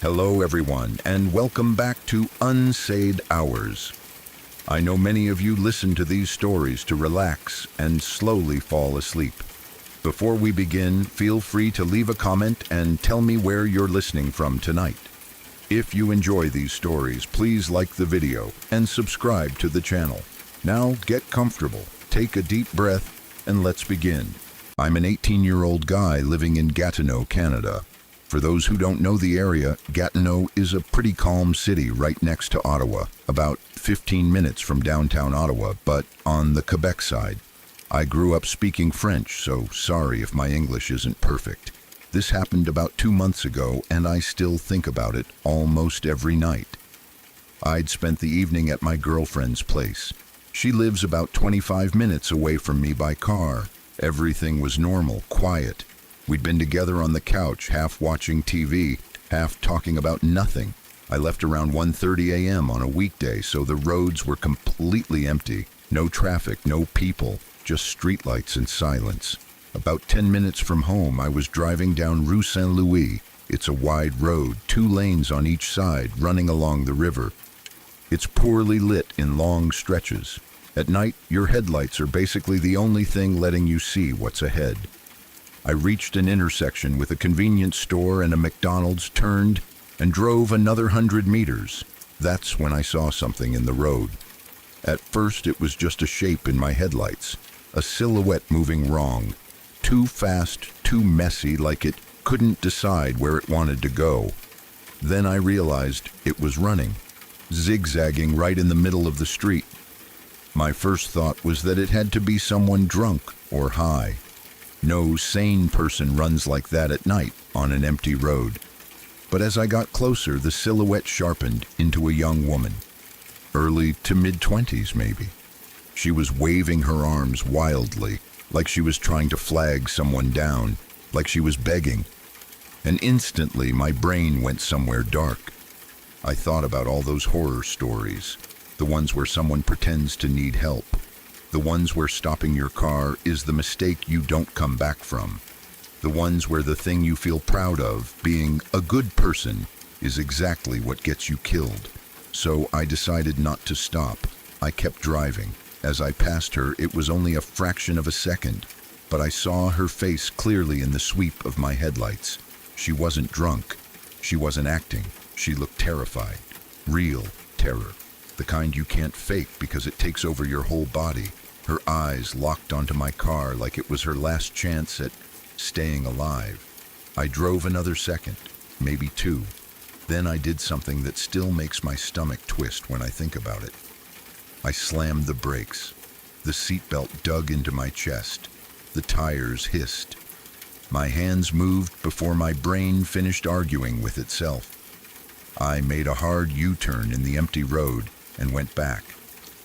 Hello everyone, and welcome back to Unsaid Hours. I know many of you listen to these stories to relax and slowly fall asleep. Before we begin, feel free to leave a comment and tell me where you're listening from tonight. If you enjoy these stories, please like the video and subscribe to the channel. Now get comfortable, take a deep breath, and let's begin. I'm an 18-year-old guy living in Gatineau, Canada. For those who don't know the area, Gatineau is a pretty calm city right next to Ottawa, about 15 minutes from downtown Ottawa, but on the Quebec side. I grew up speaking French, so sorry if my English isn't perfect. This happened about 2 months ago, and I still think about it almost every night. I'd spent the evening at my girlfriend's place. She lives about 25 minutes away from me by car. Everything was normal, quiet. We'd been together on the couch, half watching TV, half talking about nothing. I left around 1:30 a.m. on a weekday, so the roads were completely empty. No traffic, no people, just streetlights and silence. About 10 minutes from home, I was driving down Rue Saint-Louis. It's a wide road, 2 lanes on each side, running along the river. It's poorly lit in long stretches. At night, your headlights are basically the only thing letting you see what's ahead. I reached an intersection with a convenience store and a McDonald's, turned, and drove another 100 meters. That's when I saw something in the road. At first, it was just a shape in my headlights, a silhouette moving wrong. Too fast, too messy, like it couldn't decide where it wanted to go. Then I realized it was running, zigzagging right in the middle of the street. My first thought was that it had to be someone drunk or high. No sane person runs like that at night on an empty road. But as I got closer, the silhouette sharpened into a young woman. Early to mid-20s, maybe. She was waving her arms wildly, like she was trying to flag someone down, like she was begging. And instantly, my brain went somewhere dark. I thought about all those horror stories, the ones where someone pretends to need help. The ones where stopping your car is the mistake you don't come back from. The ones where the thing you feel proud of, being a good person, is exactly what gets you killed. So I decided not to stop. I kept driving. As I passed her, it was only a fraction of a second, but I saw her face clearly in the sweep of my headlights. She wasn't drunk. She wasn't acting. She looked terrified. Real terror. The kind you can't fake because it takes over your whole body. Her eyes locked onto my car like it was her last chance at staying alive. I drove another second, maybe 2. Then I did something that still makes my stomach twist when I think about it. I slammed the brakes. The seatbelt dug into my chest. The tires hissed. My hands moved before my brain finished arguing with itself. I made a hard U-turn in the empty road and went back.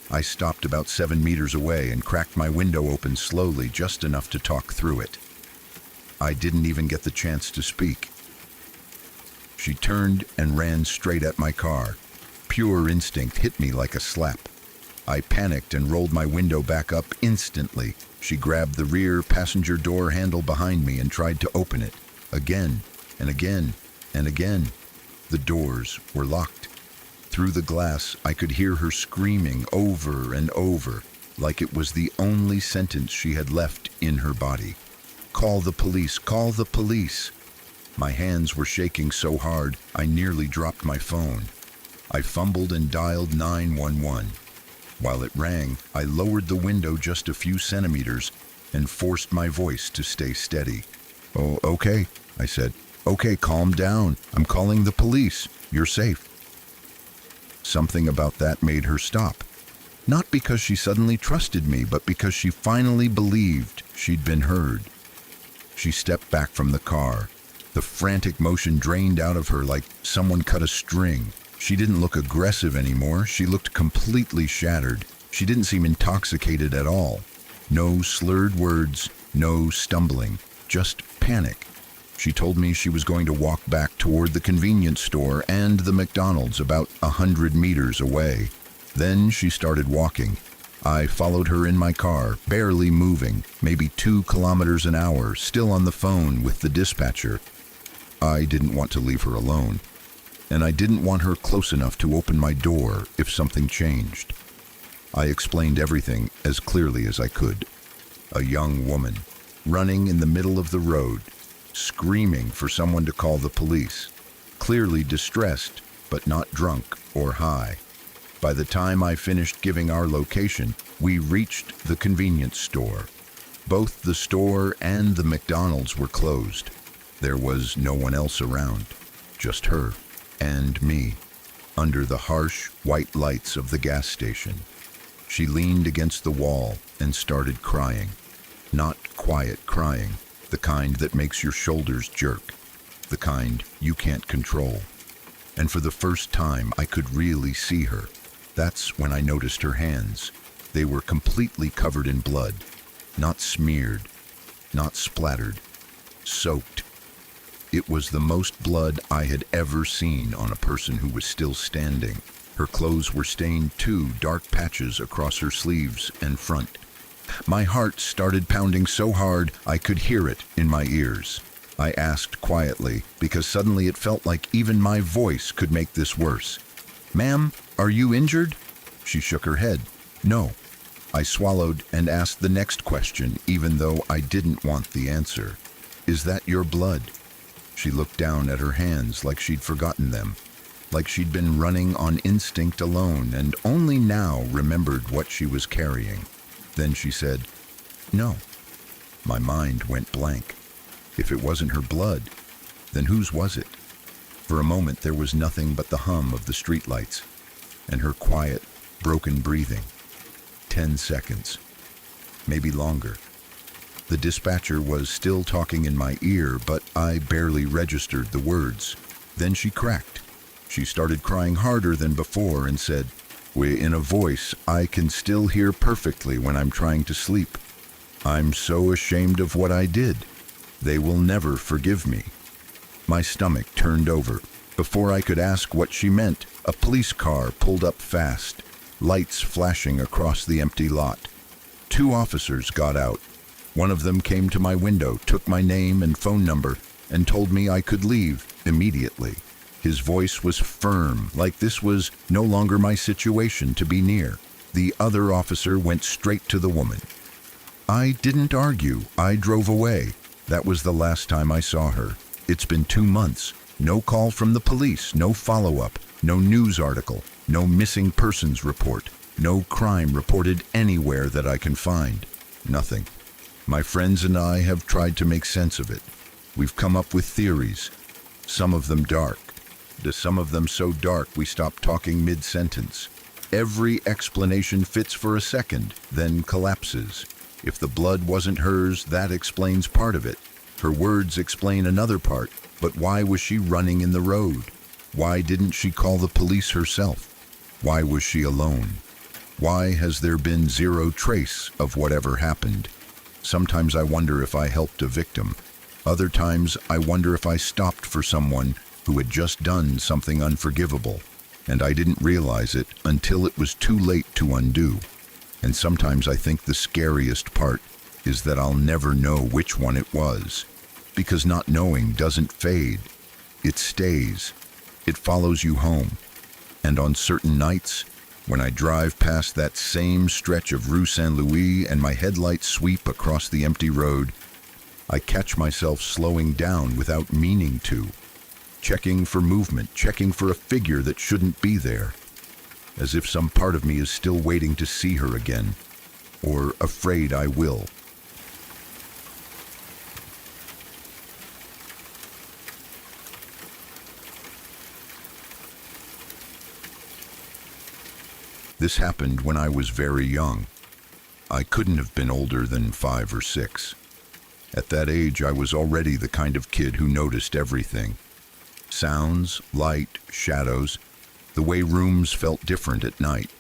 I stopped about 7 meters away and cracked my window open slowly, just enough to talk through it. I didn't even get the chance to speak. She turned and ran straight at my car. Pure instinct hit me like a slap. I panicked and rolled my window back up instantly. She grabbed the rear passenger door handle behind me and tried to open it. Again and again and again. The doors were locked. Through the glass, I could hear her screaming over and over, like it was the only sentence she had left in her body. "Call the police, call the police." My hands were shaking so hard, I nearly dropped my phone. I fumbled and dialed 911. While it rang, I lowered the window just a few centimeters and forced my voice to stay steady. "Oh, okay," I said. "Okay, calm down. I'm calling the police. You're safe." Something about that made her stop. Not because she suddenly trusted me, but because she finally believed she'd been heard. She stepped back from the car. The frantic motion drained out of her like someone cut a string. She didn't look aggressive anymore. She looked completely shattered. She didn't seem intoxicated at all. No slurred words, no stumbling, just panic. She told me she was going to walk back toward the convenience store and the McDonald's about 100 meters away. Then she started walking. I followed her in my car, barely moving, maybe 2 kilometers an hour, still on the phone with the dispatcher. I didn't want to leave her alone. and I didn't want her close enough to open my door if something changed. I explained everything as clearly as I could. A young woman, running in the middle of the road, screaming for someone to call the police, clearly distressed but not drunk or high. By the time I finished giving our location, we reached the convenience store. Both the store and the McDonald's were closed. There was no one else around, just her and me, under the harsh white lights of the gas station. She leaned against the wall and started crying. Not quiet crying, the kind that makes your shoulders jerk, the kind you can't control. And for the first time, I could really see her. That's when I noticed her hands. They were completely covered in blood, not smeared, not splattered, soaked. It was the most blood I had ever seen on a person who was still standing. Her clothes were stained too, dark patches across her sleeves and front. My heart started pounding so hard I could hear it in my ears. I asked quietly, because suddenly it felt like even my voice could make this worse. "Ma'am, are you injured?" She shook her head. "No." I swallowed and asked the next question, even though I didn't want the answer. "Is that your blood?" She looked down at her hands like she'd forgotten them, like she'd been running on instinct alone and only now remembered what she was carrying. Then she said, "No." My mind went blank. If it wasn't her blood, then whose was it? For a moment there was nothing but the hum of the streetlights and her quiet, broken breathing. 10 seconds, maybe longer. The dispatcher was still talking in my ear, but I barely registered the words. Then she cracked. She started crying harder than before and said, in a voice I can still hear perfectly when I'm trying to sleep, "I'm so ashamed of what I did. They will never forgive me." My stomach turned over. Before I could ask what she meant, a police car pulled up fast, lights flashing across the empty lot. 2 officers got out. One of them came to my window, took my name and phone number, and told me I could leave immediately. His voice was firm, like this was no longer my situation to be near. The other officer went straight to the woman. I didn't argue. I drove away. That was the last time I saw her. It's been 2 months. No call from the police, no follow-up, no news article, no missing persons report, no crime reported anywhere that I can find. Nothing. My friends and I have tried to make sense of it. We've come up with theories, some of them dark. Some of them so dark we stop talking mid-sentence. Every explanation fits for a second, then collapses. If the blood wasn't hers, that explains part of it. Her words explain another part, but why was she running in the road? Why didn't she call the police herself? Why was she alone? Why has there been zero trace of whatever happened? Sometimes I wonder if I helped a victim. Other times I wonder if I stopped for someone who had just done something unforgivable, and I didn't realize it until it was too late to undo. And sometimes I think the scariest part is that I'll never know which one it was, because not knowing doesn't fade. It stays. It follows you home. And on certain nights, when I drive past that same stretch of Rue Saint-Louis and my headlights sweep across the empty road, I catch myself slowing down without meaning to, checking for movement, checking for a figure that shouldn't be there, as if some part of me is still waiting to see her again, or afraid I will. This happened when I was very young. I couldn't have been older than 5 or 6. At that age, I was already the kind of kid who noticed everything. Sounds, light, shadows, the way rooms felt different at night.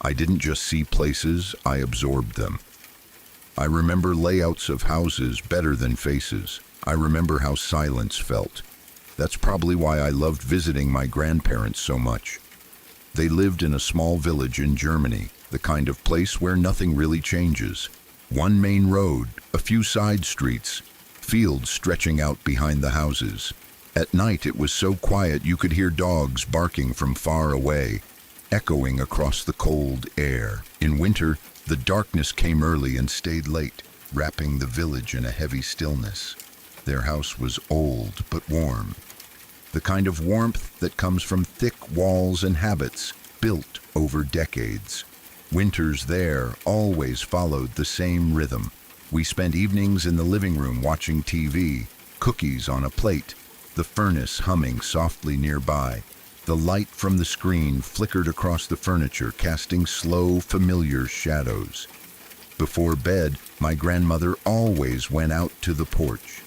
I didn't just see places, I absorbed them. I remember layouts of houses better than faces. I remember how silence felt. That's probably why I loved visiting my grandparents so much. They lived in a small village in Germany, the kind of place where nothing really changes. One main road, a few side streets, fields stretching out behind the houses. At night it was so quiet you could hear dogs barking from far away, echoing across the cold air. In winter, the darkness came early and stayed late, wrapping the village in a heavy stillness. Their house was old but warm, the kind of warmth that comes from thick walls and habits built over decades. Winters there always followed the same rhythm. We spent evenings in the living room watching TV, cookies on a plate, the furnace humming softly nearby. The light from the screen flickered across the furniture, casting slow, familiar shadows. Before bed, my grandmother always went out to the porch.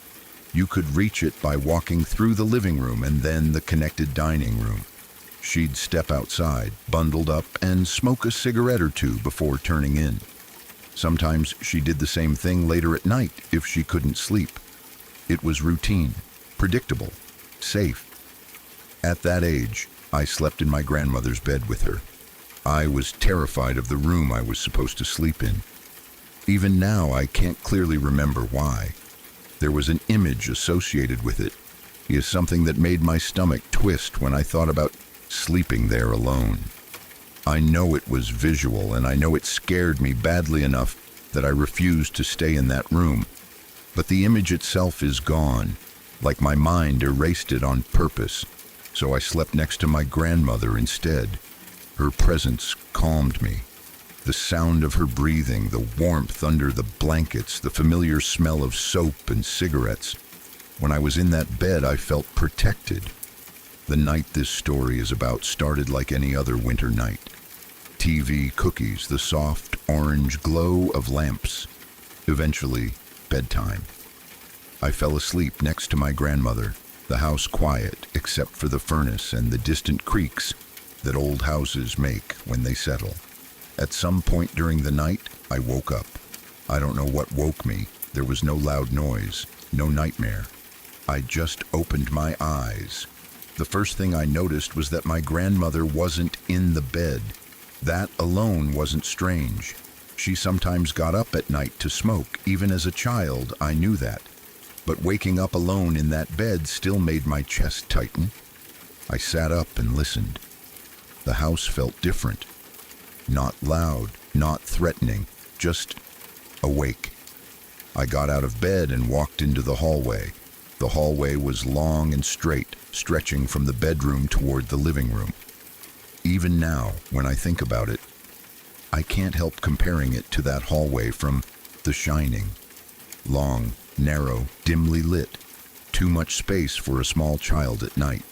You could reach it by walking through the living room and then the connected dining room. She'd step outside, bundled up, and smoke a cigarette or two before turning in. Sometimes she did the same thing later at night if she couldn't sleep. It was routine, predictable, safe. At that age, I slept in my grandmother's bed with her. I was terrified of the room I was supposed to sleep in. Even now, I can't clearly remember why. There was an image associated with it. It is something that made my stomach twist when I thought about sleeping there alone. I know it was visual, and I know it scared me badly enough that I refused to stay in that room. But the image itself is gone, like my mind erased it on purpose. So I slept next to my grandmother instead. Her presence calmed me. The sound of her breathing, the warmth under the blankets, the familiar smell of soap and cigarettes. When I was in that bed, I felt protected. The night this story is about started like any other winter night. TV, cookies, the soft orange glow of lamps. Eventually, bedtime. I fell asleep next to my grandmother, the house quiet except for the furnace and the distant creaks that old houses make when they settle. At some point during the night, I woke up. I don't know what woke me. There was no loud noise, no nightmare. I just opened my eyes. The first thing I noticed was that my grandmother wasn't in the bed. That alone wasn't strange. She sometimes got up at night to smoke. Even as a child, I knew that. But waking up alone in that bed still made my chest tighten. I sat up and listened. The house felt different. Not loud, not threatening, just awake. I got out of bed and walked into the hallway. The hallway was long and straight, stretching from the bedroom toward the living room. Even now, when I think about it, I can't help comparing it to that hallway from The Shining. Long, narrow, dimly lit, too much space for a small child at night.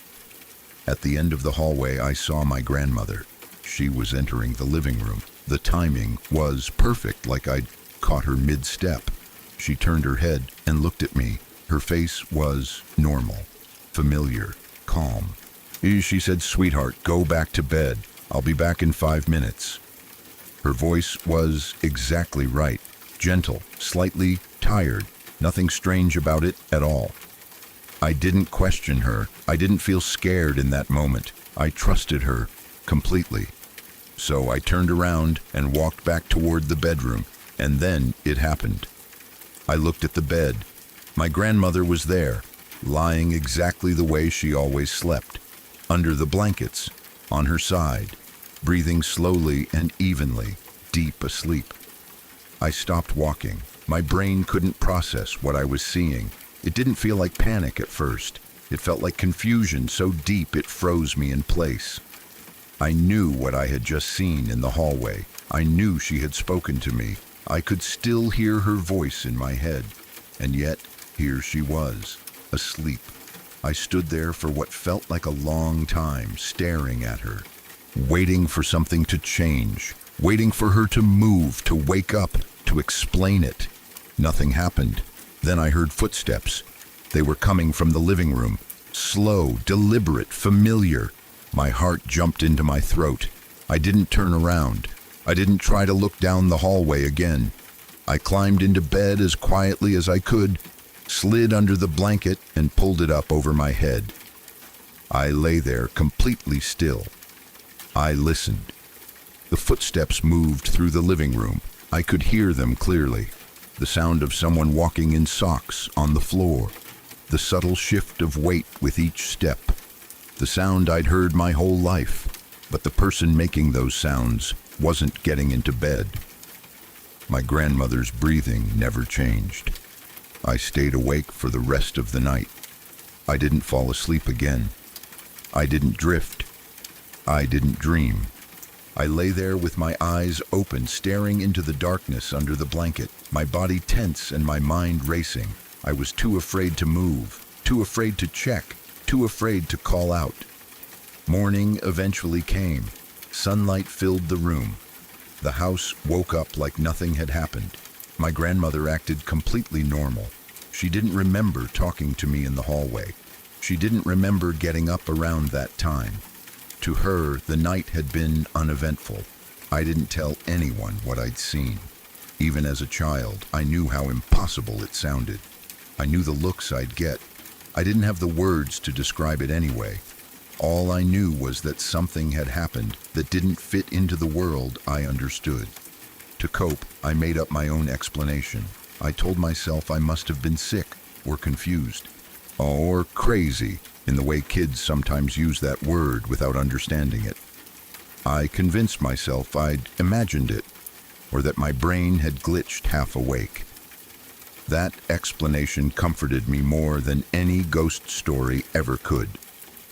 At the end of the hallway, I saw my grandmother. She was entering the living room. The timing was perfect, like I'd caught her mid-step. She turned her head and looked at me. Her face was normal, familiar, calm. She said, "Sweetheart, go back to bed. I'll be back in 5 minutes." Her voice was exactly right. Gentle, slightly tired. Nothing strange about it at all. I didn't question her. I didn't feel scared in that moment. I trusted her completely. So I turned around and walked back toward the bedroom, and then it happened. I looked at the bed. My grandmother was there, lying exactly the way she always slept, under the blankets, on her side, breathing slowly and evenly, deep asleep. I stopped walking. My brain couldn't process what I was seeing. It didn't feel like panic at first. It felt like confusion so deep it froze me in place. I knew what I had just seen in the hallway. I knew she had spoken to me. I could still hear her voice in my head. And yet, here she was, asleep. I stood there for what felt like a long time, staring at her, waiting for something to change, waiting for her to move, to wake up, to explain it. Nothing happened. Then I heard footsteps. They were coming from the living room. Slow, deliberate, familiar. My heart jumped into my throat. I didn't turn around. I didn't try to look down the hallway again. I climbed into bed as quietly as I could, slid under the blanket, and pulled it up over my head. I lay there completely still. I listened. The footsteps moved through the living room. I could hear them clearly. The sound of someone walking in socks on the floor. the subtle shift of weight with each step. The sound I'd heard my whole life, but the person making those sounds wasn't getting into bed. My grandmother's breathing never changed. I stayed awake for the rest of the night. I didn't fall asleep again. I didn't drift. I didn't dream. I lay there with my eyes open, staring into the darkness under the blanket, my body tense and my mind racing. I was too afraid to move, too afraid to check, too afraid to call out. Morning eventually came. Sunlight filled the room. The house woke up like nothing had happened. My grandmother acted completely normal. She didn't remember talking to me in the hallway. She didn't remember getting up around that time. To her, the night had been uneventful. I didn't tell anyone what I'd seen. Even as a child, I knew how impossible it sounded. I knew the looks I'd get. I didn't have the words to describe it anyway. All I knew was that something had happened that didn't fit into the world I understood. To cope, I made up my own explanation. I told myself I must have been sick or confused, or crazy, in the way kids sometimes use that word without understanding it. I convinced myself I'd imagined it, or that my brain had glitched half awake. That explanation comforted me more than any ghost story ever could,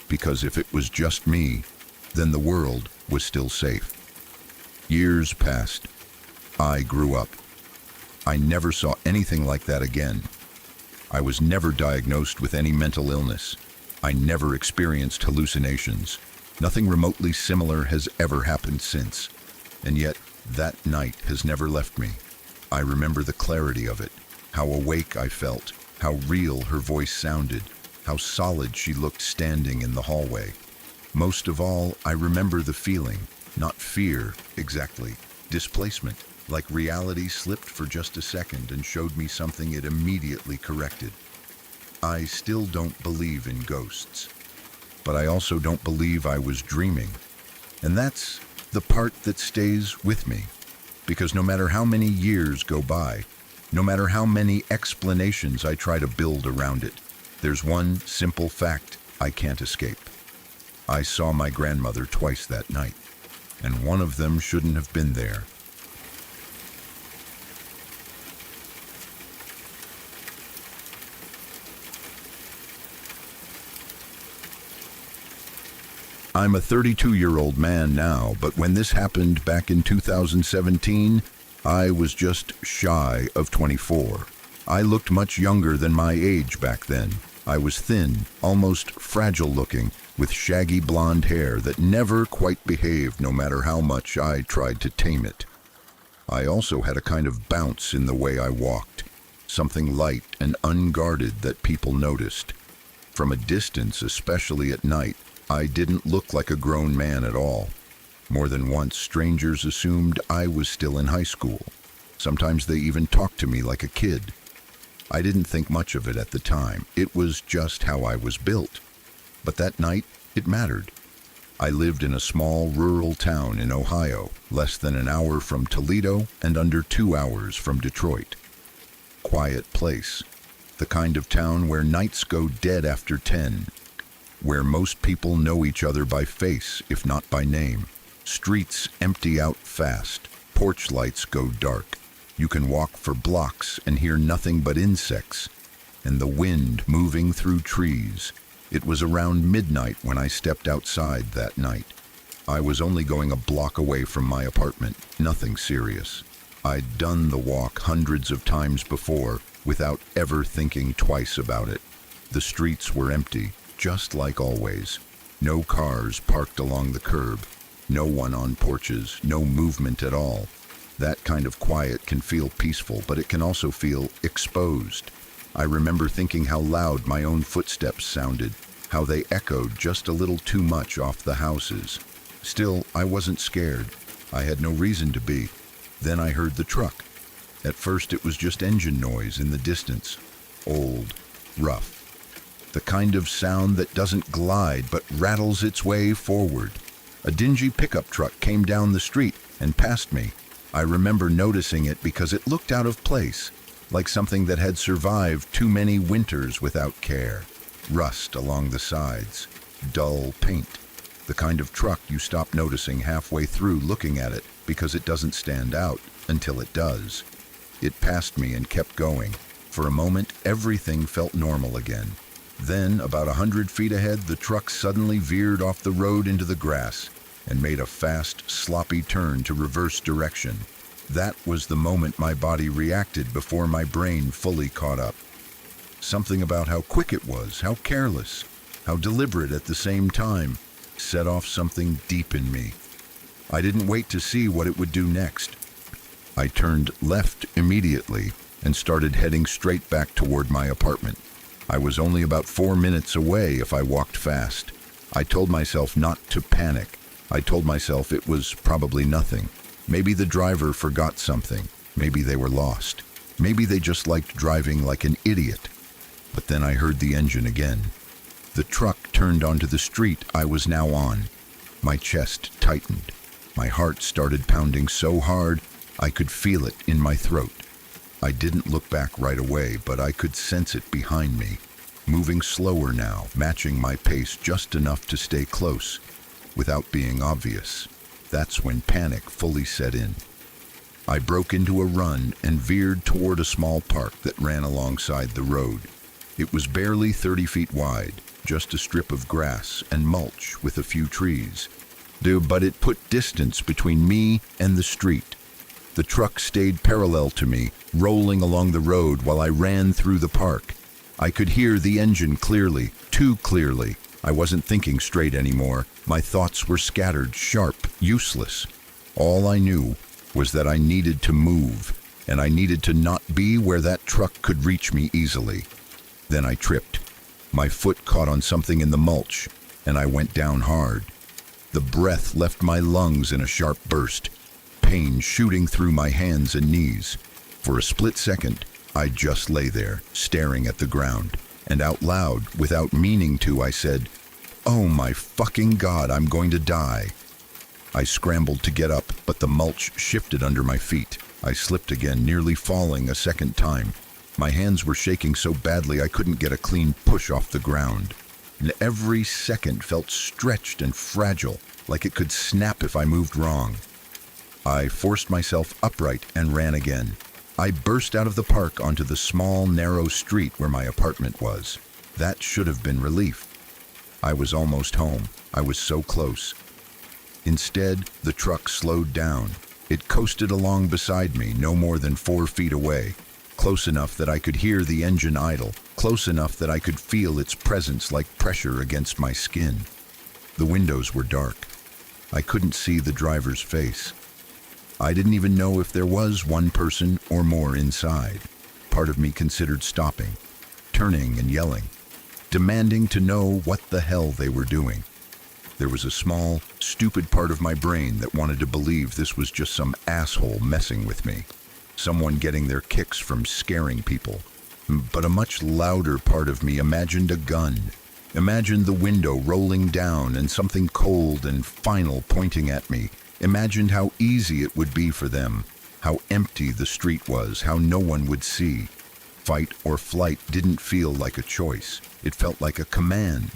because if it was just me, then the world was still safe. Years passed. I grew up. I never saw anything like that again. I was never diagnosed with any mental illness. I never experienced hallucinations. Nothing remotely similar has ever happened since. And yet, that night has never left me. I remember the clarity of it, how awake I felt, how real her voice sounded, how solid she looked standing in the hallway. Most of all, I remember the feeling, not fear exactly, displacement, like reality slipped for just a second and showed me something it immediately corrected. I still don't believe in ghosts, but I also don't believe I was dreaming. And that's the part that stays with me, because no matter how many years go by, no matter how many explanations I try to build around it, there's one simple fact I can't escape. I saw my grandmother twice that night, and one of them shouldn't have been there. I'm a 32-year-old man now, but when this happened back in 2017, I was just shy of 24. I looked much younger than my age back then. I was thin, almost fragile looking, with shaggy blonde hair that never quite behaved no matter how much I tried to tame it. I also had a kind of bounce in the way I walked, something light and unguarded that people noticed. From a distance, especially at night, I didn't look like a grown man at all. More than once, strangers assumed I was still in high school. Sometimes they even talked to me like a kid. I didn't think much of it at the time. It was just how I was built. But that night, it mattered. I lived in a small rural town in Ohio, less than an hour from Toledo and under 2 hours from Detroit. Quiet place. The kind of town where nights go dead after 10. Where most people know each other by face, if not by name. Streets empty out fast. Porch lights go dark. You can walk for blocks and hear nothing but insects, and the wind moving through trees. It was around midnight when I stepped outside that night. I was only going a block away from my apartment, nothing serious. I'd done the walk hundreds of times before without ever thinking twice about it. The streets were empty, just like always. No cars parked along the curb, no one on porches, no movement at all. That kind of quiet can feel peaceful, but it can also feel exposed. I remember thinking how loud my own footsteps sounded, how they echoed just a little too much off the houses. Still, I wasn't scared. I had no reason to be. Then I heard the truck. At first it was just engine noise in the distance. Old, rough. The kind of sound that doesn't glide but rattles its way forward. A dingy pickup truck came down the street and passed me. I remember noticing it because it looked out of place. like something that had survived too many winters without care. Rust along the sides, dull paint, the kind of truck you stop noticing halfway through looking at it because it doesn't stand out until it does. It passed me and kept going. For a moment, everything felt normal again. Then, about 100 feet ahead, the truck suddenly veered off the road into the grass and made a fast, sloppy turn to reverse direction. That was the moment my body reacted before my brain fully caught up. Something about how quick it was, how careless, how deliberate at the same time, set off something deep in me. I didn't wait to see what it would do next. I turned left immediately and started heading straight back toward my apartment. I was only about 4 minutes away if I walked fast. I told myself not to panic. I told myself it was probably nothing. Maybe the driver forgot something. Maybe they were lost. Maybe they just liked driving like an idiot. But then I heard the engine again. The truck turned onto the street I was now on. My chest tightened. My heart started pounding so hard I could feel it in my throat. I didn't look back right away, but I could sense it behind me, moving slower now, matching my pace just enough to stay close, without being obvious. That's when panic fully set in. I broke into a run and veered toward a small park that ran alongside the road. It was barely 30 feet wide, just a strip of grass and mulch with a few trees. But it put distance between me and the street. The truck stayed parallel to me, rolling along the road while I ran through the park. I could hear the engine clearly, too clearly. I wasn't thinking straight anymore. My thoughts were scattered, sharp, useless. All I knew was that I needed to move, and I needed to not be where that truck could reach me easily. Then I tripped. My foot caught on something in the mulch, and I went down hard. The breath left my lungs in a sharp burst, pain shooting through my hands and knees. For a split second, I just lay there, staring at the ground, and out loud, without meaning to, I said, "Oh my fucking God, I'm going to die." I scrambled to get up, but the mulch shifted under my feet. I slipped again, nearly falling a second time. My hands were shaking so badly I couldn't get a clean push off the ground. And every second felt stretched and fragile, like it could snap if I moved wrong. I forced myself upright and ran again. I burst out of the park onto the small, narrow street where my apartment was. That should have been relief. I was almost home. I was so close. Instead, the truck slowed down. It coasted along beside me, no more than 4 feet away, close enough that I could hear the engine idle, close enough that I could feel its presence like pressure against my skin. The windows were dark. I couldn't see the driver's face. I didn't even know if there was one person or more inside. Part of me considered stopping, turning and yelling, demanding to know what the hell they were doing. There was a small, stupid part of my brain that wanted to believe this was just some asshole messing with me, someone getting their kicks from scaring people. But a much louder part of me imagined a gun, imagined the window rolling down and something cold and final pointing at me, imagined how easy it would be for them, how empty the street was, how no one would see. Fight or flight didn't feel like a choice. It felt like a command.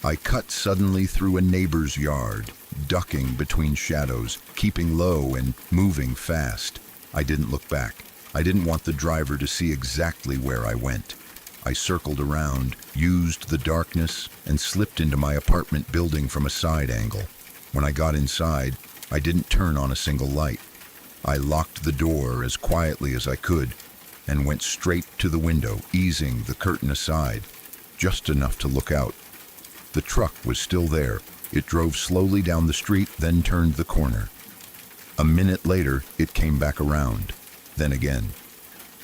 I cut suddenly through a neighbor's yard, ducking between shadows, keeping low and moving fast. I didn't look back. I didn't want the driver to see exactly where I went. I circled around, used the darkness, and slipped into my apartment building from a side angle. When I got inside, I didn't turn on a single light. I locked the door as quietly as I could and went straight to the window, easing the curtain aside, just enough to look out. The truck was still there. It drove slowly down the street, then turned the corner. A minute later, it came back around. Then again.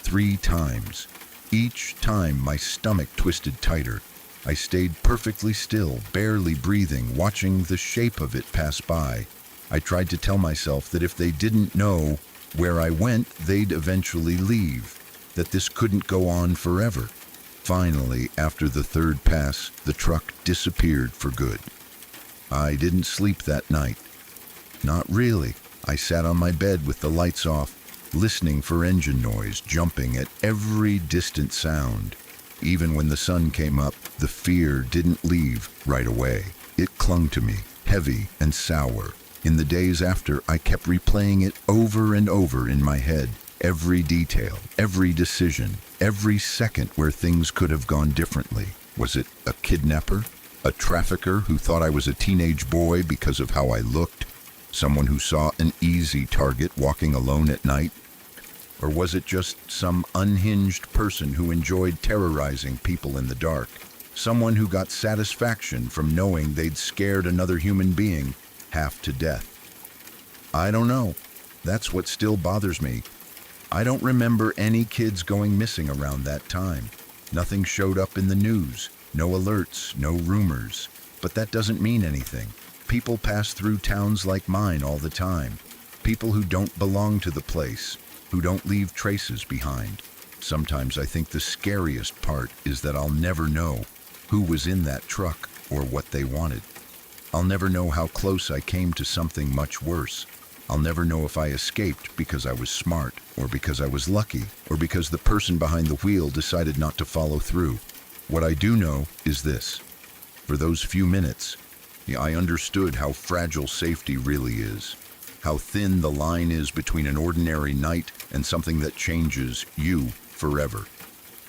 3 times. Each time, my stomach twisted tighter. I stayed perfectly still, barely breathing, watching the shape of it pass by. I tried to tell myself that if they didn't know where I went, they'd eventually leave, that this couldn't go on forever. Finally, after the 3rd pass, the truck disappeared for good. I didn't sleep that night. Not really. I sat on my bed with the lights off, listening for engine noise, jumping at every distant sound. Even when the sun came up, the fear didn't leave right away. It clung to me, heavy and sour. In the days after, I kept replaying it over and over in my head. Every detail, every decision, every second where things could have gone differently. Was it a kidnapper? A trafficker who thought I was a teenage boy because of how I looked? Someone who saw an easy target walking alone at night? Or was it just some unhinged person who enjoyed terrorizing people in the dark? Someone who got satisfaction from knowing they'd scared another human being half to death? I don't know. That's what still bothers me. I don't remember any kids going missing around that time. Nothing showed up in the news. No alerts, no rumors. But that doesn't mean anything. People pass through towns like mine all the time. People who don't belong to the place, who don't leave traces behind. Sometimes I think the scariest part is that I'll never know who was in that truck or what they wanted. I'll never know how close I came to something much worse. I'll never know if I escaped because I was smart, or because I was lucky, or because the person behind the wheel decided not to follow through. What I do know is this. For those few minutes, I understood how fragile safety really is, how thin the line is between an ordinary night and something that changes you forever.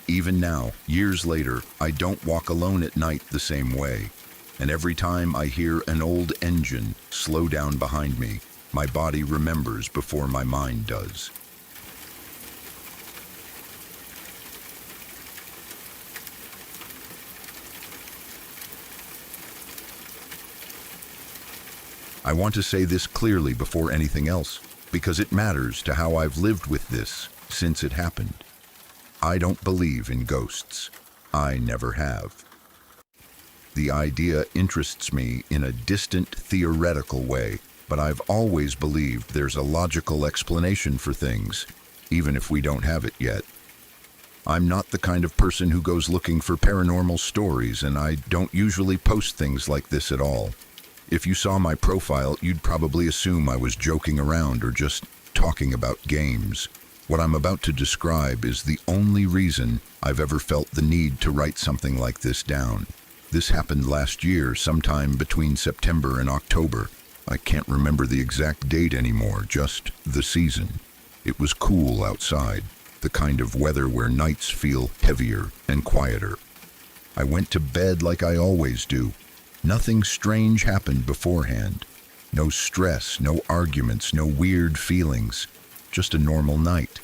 Even now, years later, I don't walk alone at night the same way. And every time I hear an old engine slow down behind me, my body remembers before my mind does. I want to say this clearly before anything else, because it matters to how I've lived with this since it happened. I don't believe in ghosts. I never have. The idea interests me in a distant, theoretical way, but I've always believed there's a logical explanation for things, even if we don't have it yet. I'm not the kind of person who goes looking for paranormal stories, and I don't usually post things like this at all. If you saw my profile, you'd probably assume I was joking around or just talking about games. What I'm about to describe is the only reason I've ever felt the need to write something like this down. This happened last year, sometime between September and October. I can't remember the exact date anymore, just the season. It was cool outside, the kind of weather where nights feel heavier and quieter. I went to bed like I always do. Nothing strange happened beforehand. No stress, no arguments, no weird feelings. Just a normal night.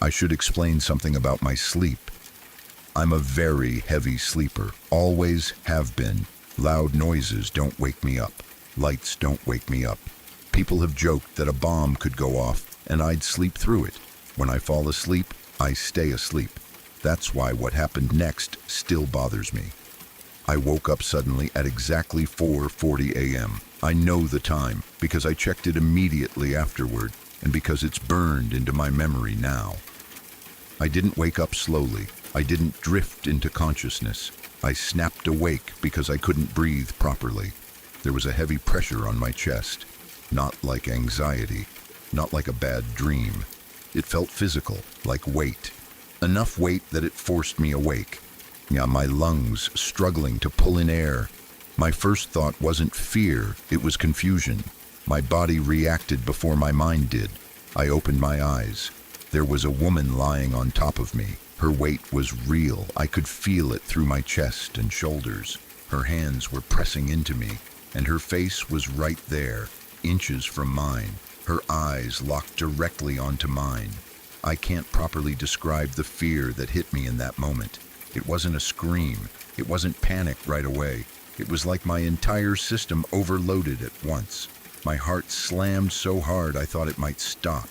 I should explain something about my sleep. I'm a very heavy sleeper, always have been. Loud noises don't wake me up. Lights don't wake me up. People have joked that a bomb could go off and I'd sleep through it. When I fall asleep, I stay asleep. That's why what happened next still bothers me. I woke up suddenly at exactly 4:40 a.m. I know the time because I checked it immediately afterward and because it's burned into my memory now. I didn't wake up slowly. I didn't drift into consciousness. I snapped awake because I couldn't breathe properly. There was a heavy pressure on my chest. Not like anxiety, not like a bad dream. It felt physical, like weight. Enough weight that it forced me awake. My lungs struggling to pull in air. My first thought wasn't fear, it was confusion. My body reacted before my mind did. I opened my eyes. There was a woman lying on top of me. Her weight was real. I could feel it through my chest and shoulders. Her hands were pressing into me, and her face was right there, inches from mine. Her eyes locked directly onto mine. I can't properly describe the fear that hit me in that moment. It wasn't a scream. It wasn't panic right away. It was like my entire system overloaded at once. My heart slammed so hard I thought it might stop.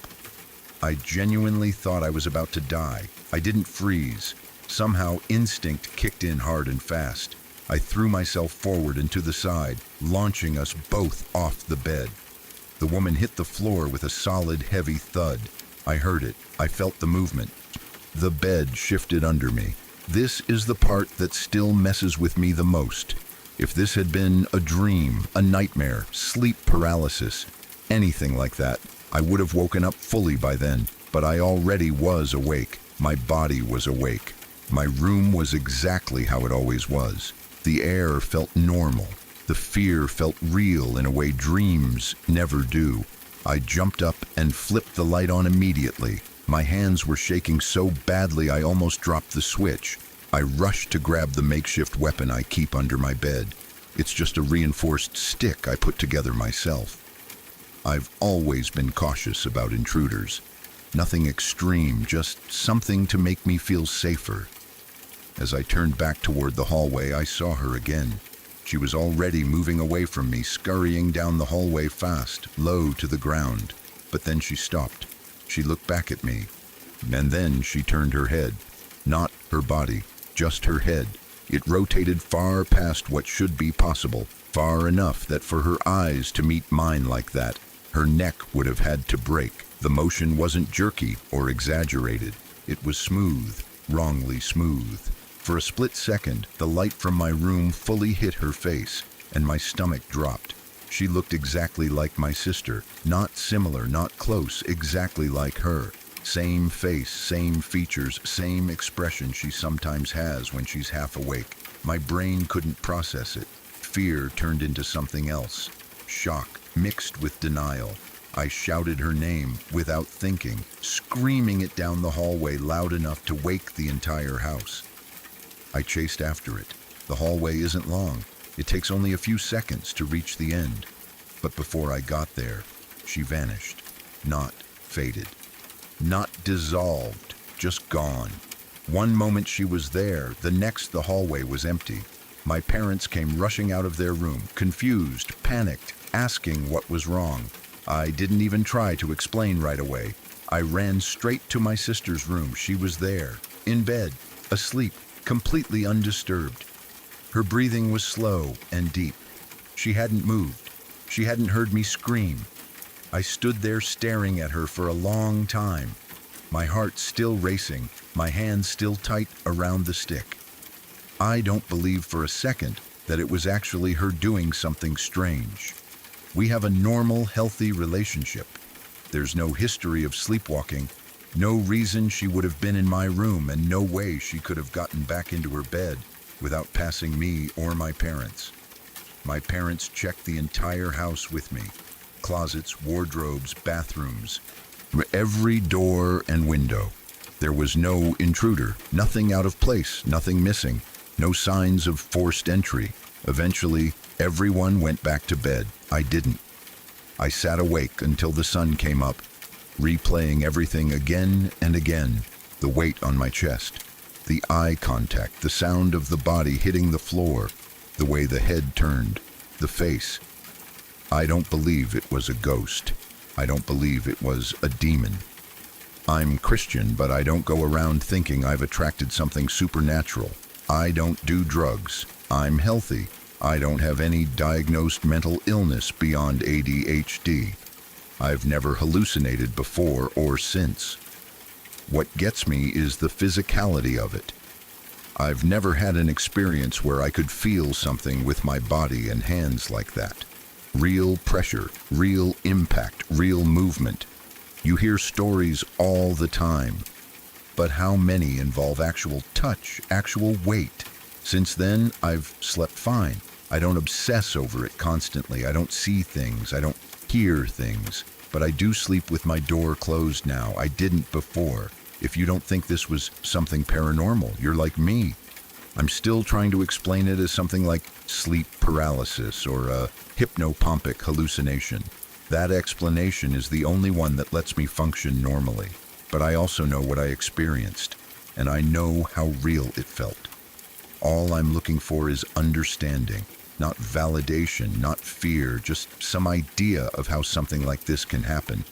I genuinely thought I was about to die. I didn't freeze. Somehow instinct kicked in hard and fast. I threw myself forward and to the side, launching us both off the bed. The woman hit the floor with a solid, heavy thud. I heard it. I felt the movement. The bed shifted under me. This is the part that still messes with me the most. If this had been a dream, a nightmare, sleep paralysis, anything like that, I would have woken up fully by then. But I already was awake. My body was awake. My room was exactly how it always was. The air felt normal. The fear felt real in a way dreams never do. I jumped up and flipped the light on immediately. My hands were shaking so badly I almost dropped the switch. I rushed to grab the makeshift weapon I keep under my bed. It's just a reinforced stick I put together myself. I've always been cautious about intruders. Nothing extreme, just something to make me feel safer. As I turned back toward the hallway, I saw her again. She was already moving away from me, scurrying down the hallway fast, low to the ground. But then she stopped. She looked back at me, and then she turned her head. Not her body, just her head. It rotated far past what should be possible, far enough that for her eyes to meet mine like that, her neck would have had to break. The motion wasn't jerky or exaggerated. It was smooth, wrongly smooth. For a split second, the light from my room fully hit her face, and my stomach dropped. She looked exactly like my sister. Not similar, not close, exactly like her. Same face, same features, same expression she sometimes has when she's half awake. My brain couldn't process it. Fear turned into something else. Shock, mixed with denial. I shouted her name without thinking, screaming it down the hallway loud enough to wake the entire house. I chased after it. The hallway isn't long. It takes only a few seconds to reach the end. But before I got there, she vanished. Not faded. Not dissolved. Just gone. One moment she was there, the next the hallway was empty. My parents came rushing out of their room, confused, panicked, asking what was wrong. I didn't even try to explain right away. I ran straight to my sister's room. She was there, in bed, asleep, completely undisturbed. Her breathing was slow and deep. She hadn't moved. She hadn't heard me scream. I stood there staring at her for a long time, my heart still racing, my hands still tight around the stick. I don't believe for a second that it was actually her doing something strange. We have a normal, healthy relationship. There's no history of sleepwalking, no reason she would have been in my room, and no way she could have gotten back into her bed without passing me or my parents. My parents checked the entire house with me. Closets, wardrobes, bathrooms, every door and window. There was no intruder, nothing out of place, nothing missing, no signs of forced entry. Eventually, everyone went back to bed. I didn't. I sat awake until the sun came up, replaying everything again and again, the weight on my chest, the eye contact, the sound of the body hitting the floor, the way the head turned, the face. I don't believe it was a ghost. I don't believe it was a demon. I'm Christian, but I don't go around thinking I've attracted something supernatural. I don't do drugs. I'm healthy. I don't have any diagnosed mental illness beyond ADHD. I've never hallucinated before or since. What gets me is the physicality of it. I've never had an experience where I could feel something with my body and hands like that. Real pressure, real impact, real movement. You hear stories all the time, but how many involve actual touch, actual weight? Since then, I've slept fine. I don't obsess over it constantly. I don't see things. I don't hear things. But I do sleep with my door closed now. I didn't before. If you don't think this was something paranormal, you're like me. I'm still trying to explain it as something like sleep paralysis or a hypnopompic hallucination. That explanation is the only one that lets me function normally. But I also know what I experienced, and I know how real it felt. All I'm looking for is understanding, not validation, not fear, just some idea of how something like this can happen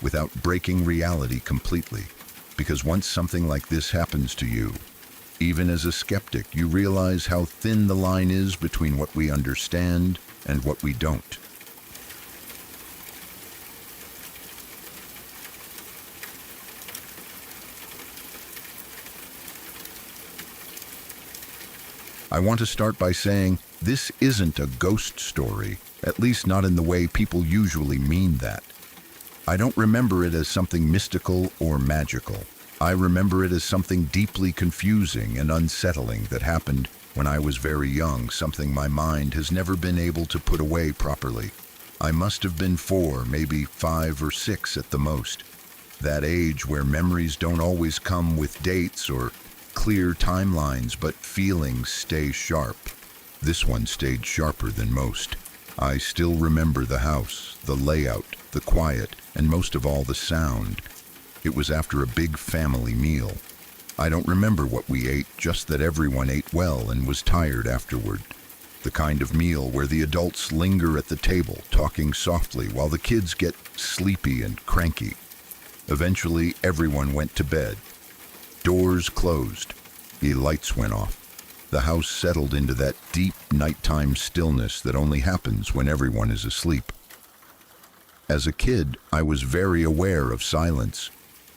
without breaking reality completely. Because once something like this happens to you, even as a skeptic, you realize how thin the line is between what we understand and what we don't. I want to start by saying this isn't a ghost story, at least not in the way people usually mean that. I don't remember it as something mystical or magical. I remember it as something deeply confusing and unsettling that happened when I was very young, something my mind has never been able to put away properly. I must have been 4, maybe 5 or 6 at the most. That age where memories don't always come with dates or clear timelines, but feelings stay sharp. This one stayed sharper than most. I still remember the house, the layout, the quiet, and most of all the sound. It was after a big family meal. I don't remember what we ate, just that everyone ate well and was tired afterward. The kind of meal where the adults linger at the table, talking softly while the kids get sleepy and cranky. Eventually, everyone went to bed. Doors closed. The lights went off. The house settled into that deep nighttime stillness that only happens when everyone is asleep. As a kid, I was very aware of silence.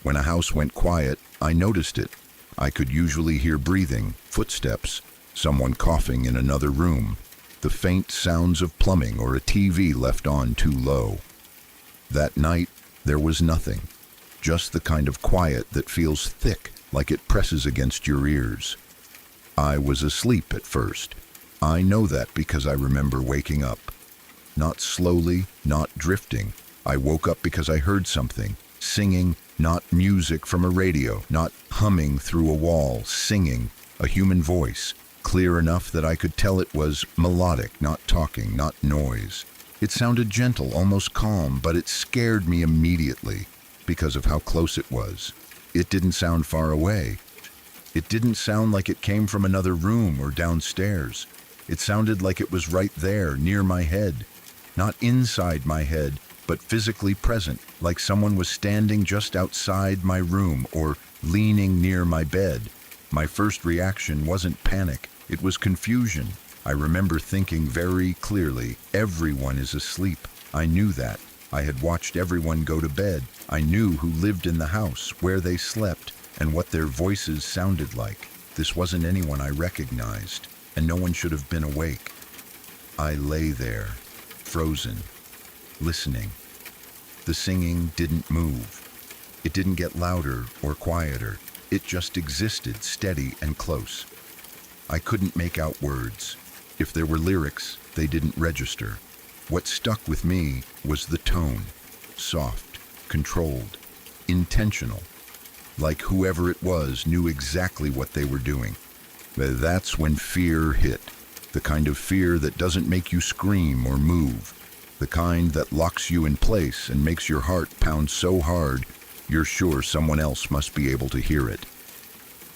When a house went quiet, I noticed it. I could usually hear breathing, footsteps, someone coughing in another room, the faint sounds of plumbing or a TV left on too low. That night, there was nothing, just the kind of quiet that feels thick, like it presses against your ears. I was asleep at first. I know that because I remember waking up. Not slowly, not drifting. I woke up because I heard something, singing, not music from a radio, not humming through a wall, singing, a human voice, clear enough that I could tell it was melodic, not talking, not noise. It sounded gentle, almost calm, but it scared me immediately because of how close it was. It didn't sound far away. It didn't sound like it came from another room or downstairs. It sounded like it was right there, near my head. Not inside my head, but physically present, like someone was standing just outside my room or leaning near my bed. My first reaction wasn't panic, it was confusion. I remember thinking very clearly, everyone is asleep. I knew that. I had watched everyone go to bed. I knew who lived in the house, where they slept, and what their voices sounded like. This wasn't anyone I recognized, and no one should have been awake. I lay there, frozen, listening. The singing didn't move. It didn't get louder or quieter. It just existed, steady and close. I couldn't make out words. If there were lyrics, they didn't register. What stuck with me was the tone, soft, controlled, intentional. Like whoever it was knew exactly what they were doing. That's when fear hit. The kind of fear that doesn't make you scream or move. The kind that locks you in place and makes your heart pound so hard you're sure someone else must be able to hear it.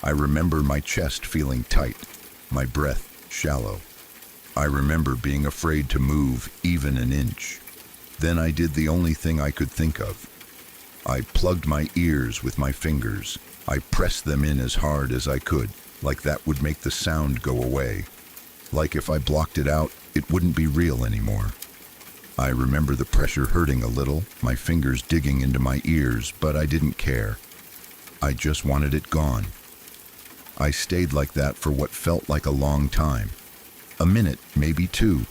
I remember my chest feeling tight, my breath shallow. I remember being afraid to move even an inch. Then I did the only thing I could think of. I plugged my ears with my fingers. I pressed them in as hard as I could, like that would make the sound go away. Like if I blocked it out, it wouldn't be real anymore. I remember the pressure hurting a little, my fingers digging into my ears, but I didn't care. I just wanted it gone. I stayed like that for what felt like a long time. A minute, maybe 2.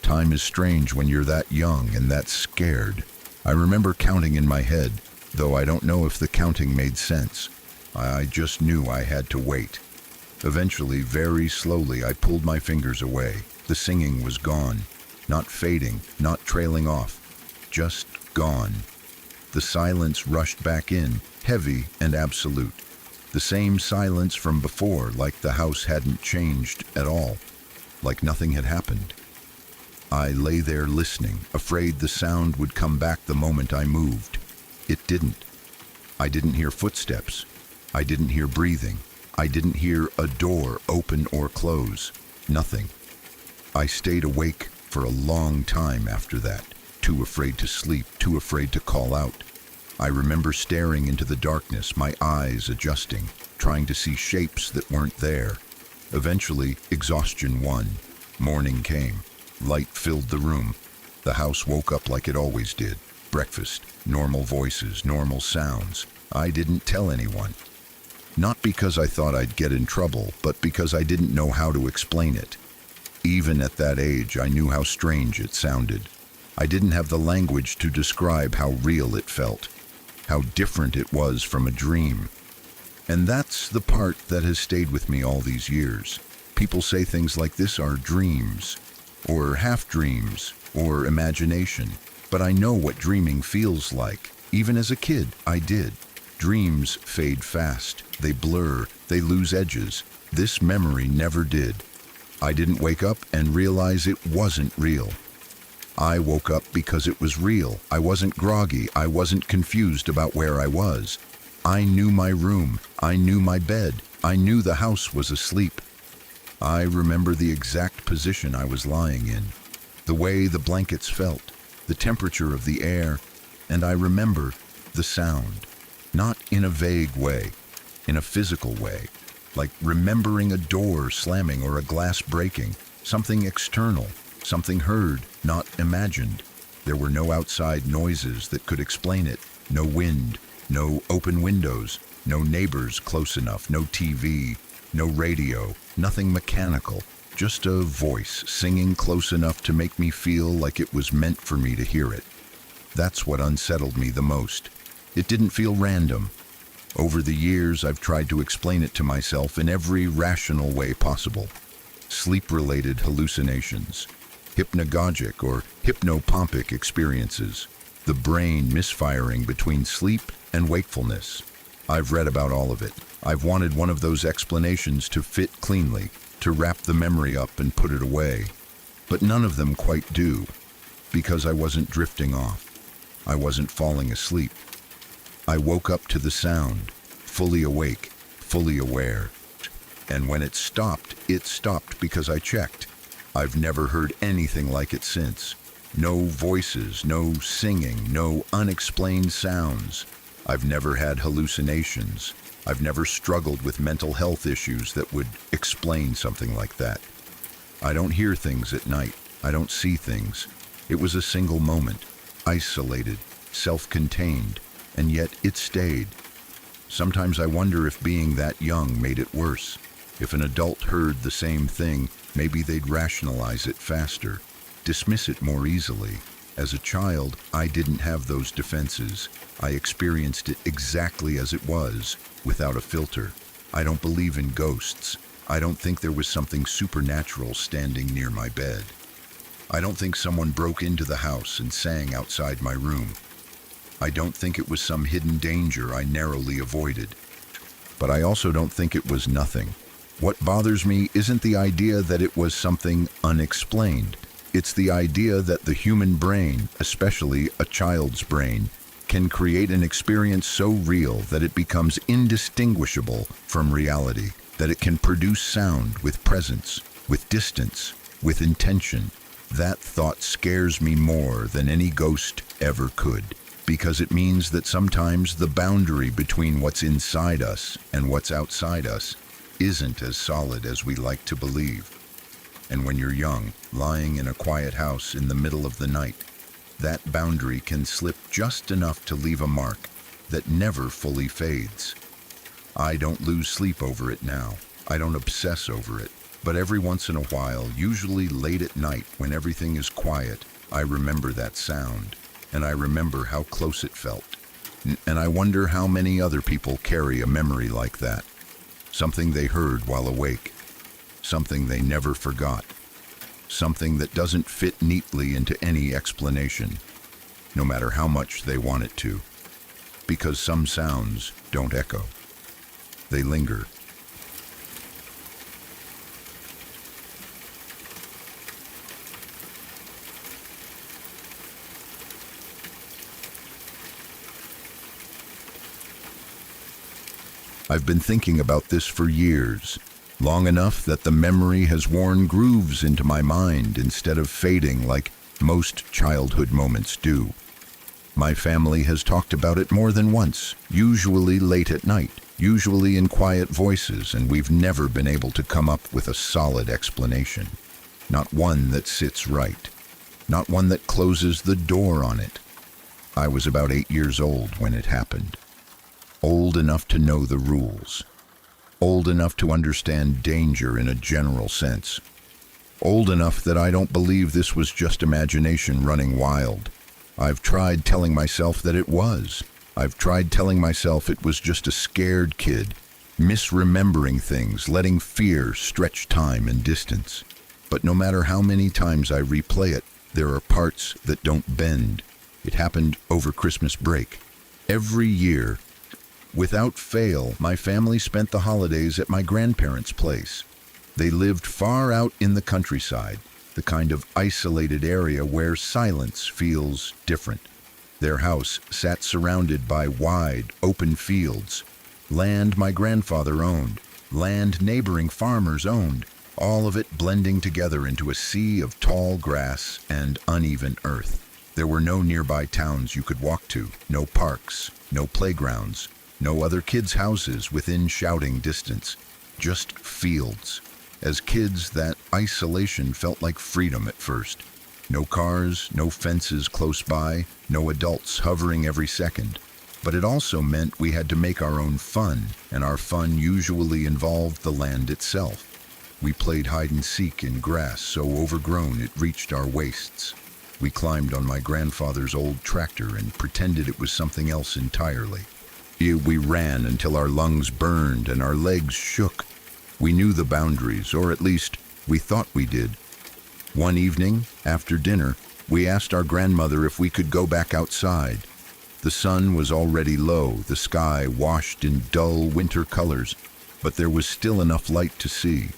Time is strange when you're that young and that scared. I remember counting in my head, though I don't know if the counting made sense. I just knew I had to wait. Eventually, very slowly, I pulled my fingers away. The singing was gone. Not fading, not trailing off. Just gone. The silence rushed back in, heavy and absolute. The same silence from before, like the house hadn't changed at all. Like nothing had happened. I lay there listening, afraid the sound would come back the moment I moved. It didn't. I didn't hear footsteps. I didn't hear breathing. I didn't hear a door open or close. Nothing. I stayed awake for a long time after that, too afraid to sleep, too afraid to call out. I remember staring into the darkness, my eyes adjusting, trying to see shapes that weren't there. Eventually, exhaustion won. Morning came. Light filled the room. The house woke up like it always did. Breakfast, normal voices, normal sounds. I didn't tell anyone. Not because I thought I'd get in trouble, but because I didn't know how to explain it. Even at that age, I knew how strange it sounded. I didn't have the language to describe how real it felt, how different it was from a dream. And that's the part that has stayed with me all these years. People say things like this are dreams, or half dreams, or imagination. But I know what dreaming feels like. Even as a kid, I did. Dreams fade fast, they blur, they lose edges. This memory never did. I didn't wake up and realize it wasn't real. I woke up because it was real. I wasn't groggy. I wasn't confused about where I was. I knew my room. I knew my bed. I knew the house was asleep. I remember the exact position I was lying in, the way the blankets felt, the temperature of the air, and I remember the sound. Not in a vague way, in a physical way, like remembering a door slamming or a glass breaking, something external, something heard, not imagined. There were no outside noises that could explain it, no wind, no open windows, no neighbors close enough, no TV, no radio, nothing mechanical, just a voice singing close enough to make me feel like it was meant for me to hear it. That's what unsettled me the most. It didn't feel random. Over the years, I've tried to explain it to myself in every rational way possible. Sleep-related hallucinations, hypnagogic or hypnopompic experiences, the brain misfiring between sleep and wakefulness. I've read about all of it. I've wanted one of those explanations to fit cleanly, to wrap the memory up and put it away. But none of them quite do, because I wasn't drifting off. I wasn't falling asleep. I woke up to the sound, fully awake, fully aware. And when it stopped because I checked. I've never heard anything like it since. No voices, no singing, no unexplained sounds. I've never had hallucinations. I've never struggled with mental health issues that would explain something like that. I don't hear things at night. I don't see things. It was a single moment, isolated, self-contained, and yet it stayed. Sometimes I wonder if being that young made it worse. If an adult heard the same thing, maybe they'd rationalize it faster, dismiss it more easily. As a child, I didn't have those defenses. I experienced it exactly as it was, without a filter. I don't believe in ghosts. I don't think there was something supernatural standing near my bed. I don't think someone broke into the house and sang outside my room. I don't think it was some hidden danger I narrowly avoided. But I also don't think it was nothing. What bothers me isn't the idea that it was something unexplained. It's the idea that the human brain, especially a child's brain, can create an experience so real that it becomes indistinguishable from reality, that it can produce sound with presence, with distance, with intention. That thought scares me more than any ghost ever could, because it means that sometimes the boundary between what's inside us and what's outside us isn't as solid as we like to believe. And when you're young, lying in a quiet house in the middle of the night, that boundary can slip just enough to leave a mark that never fully fades. I don't lose sleep over it now. I don't obsess over it. But every once in a while, usually late at night when everything is quiet, I remember that sound, and I remember how close it felt. And I wonder how many other people carry a memory like that. Something they heard while awake. Something they never forgot. Something that doesn't fit neatly into any explanation, no matter how much they want it to. Because some sounds don't echo. They linger. I've been thinking about this for years, long enough that the memory has worn grooves into my mind instead of fading like most childhood moments do. My family has talked about it more than once, usually late at night, usually in quiet voices, and we've never been able to come up with a solid explanation. Not one that sits right. Not one that closes the door on it. I was about 8 years old when it happened. Old enough to know the rules. Old enough to understand danger in a general sense. Old enough that I don't believe this was just imagination running wild. I've tried telling myself that it was. I've tried telling myself it was just a scared kid, misremembering things, letting fear stretch time and distance. But no matter how many times I replay it, there are parts that don't bend. It happened over Christmas break. Every year, without fail, my family spent the holidays at my grandparents' place. They lived far out in the countryside, the kind of isolated area where silence feels different. Their house sat surrounded by wide, open fields, land my grandfather owned, land neighboring farmers owned, all of it blending together into a sea of tall grass and uneven earth. There were no nearby towns you could walk to, no parks, no playgrounds, no other kids' houses within shouting distance, just fields. As kids, that isolation felt like freedom at first. No cars, no fences close by, no adults hovering every second. But it also meant we had to make our own fun, and our fun usually involved the land itself. We played hide and seek in grass so overgrown it reached our waists. We climbed on my grandfather's old tractor and pretended it was something else entirely. We ran until our lungs burned and our legs shook. We knew the boundaries, or at least we thought we did. One evening, after dinner, we asked our grandmother if we could go back outside. The sun was already low, the sky washed in dull winter colors, but there was still enough light to see.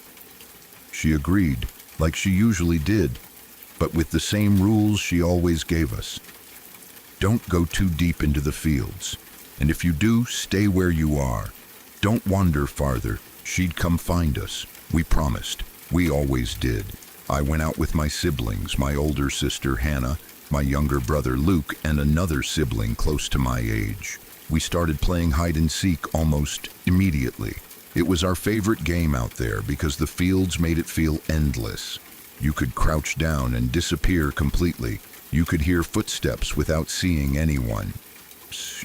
She agreed, like she usually did, but with the same rules she always gave us. Don't go too deep into the fields, and if you do, stay where you are. Don't wander farther. She'd come find us. We promised. We always did. I went out with my siblings, my older sister Hannah, my younger brother Luke, and another sibling close to my age. We started playing hide and seek almost immediately. It was our favorite game out there because the fields made it feel endless. You could crouch down and disappear completely. You could hear footsteps without seeing anyone.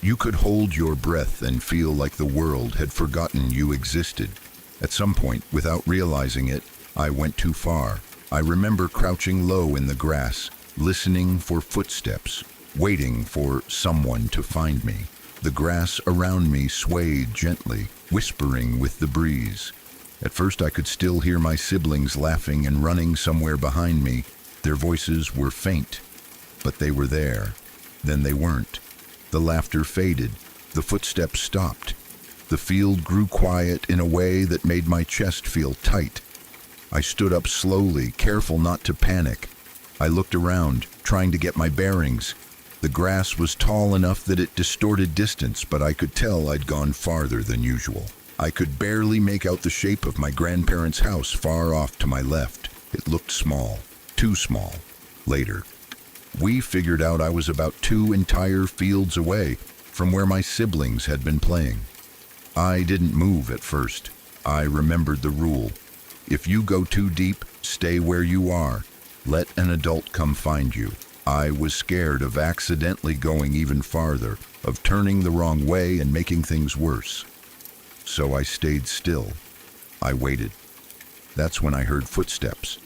You could hold your breath and feel like the world had forgotten you existed. At some point, without realizing it, I went too far. I remember crouching low in the grass, listening for footsteps, waiting for someone to find me. The grass around me swayed gently, whispering with the breeze. At first I could still hear my siblings laughing and running somewhere behind me. Their voices were faint, but they were there. Then they weren't. The laughter faded. The footsteps stopped. The field grew quiet in a way that made my chest feel tight. I stood up slowly, careful not to panic. I looked around, trying to get my bearings. The grass was tall enough that it distorted distance, but I could tell I'd gone farther than usual. I could barely make out the shape of my grandparents' house far off to my left. It looked small, too small. Later, we figured out I was about 2 entire fields away from where my siblings had been playing. I didn't move at first. I remembered the rule. If you go too deep, stay where you are. Let an adult come find you. I was scared of accidentally going even farther, of turning the wrong way and making things worse. So I stayed still. I waited. That's when I heard footsteps.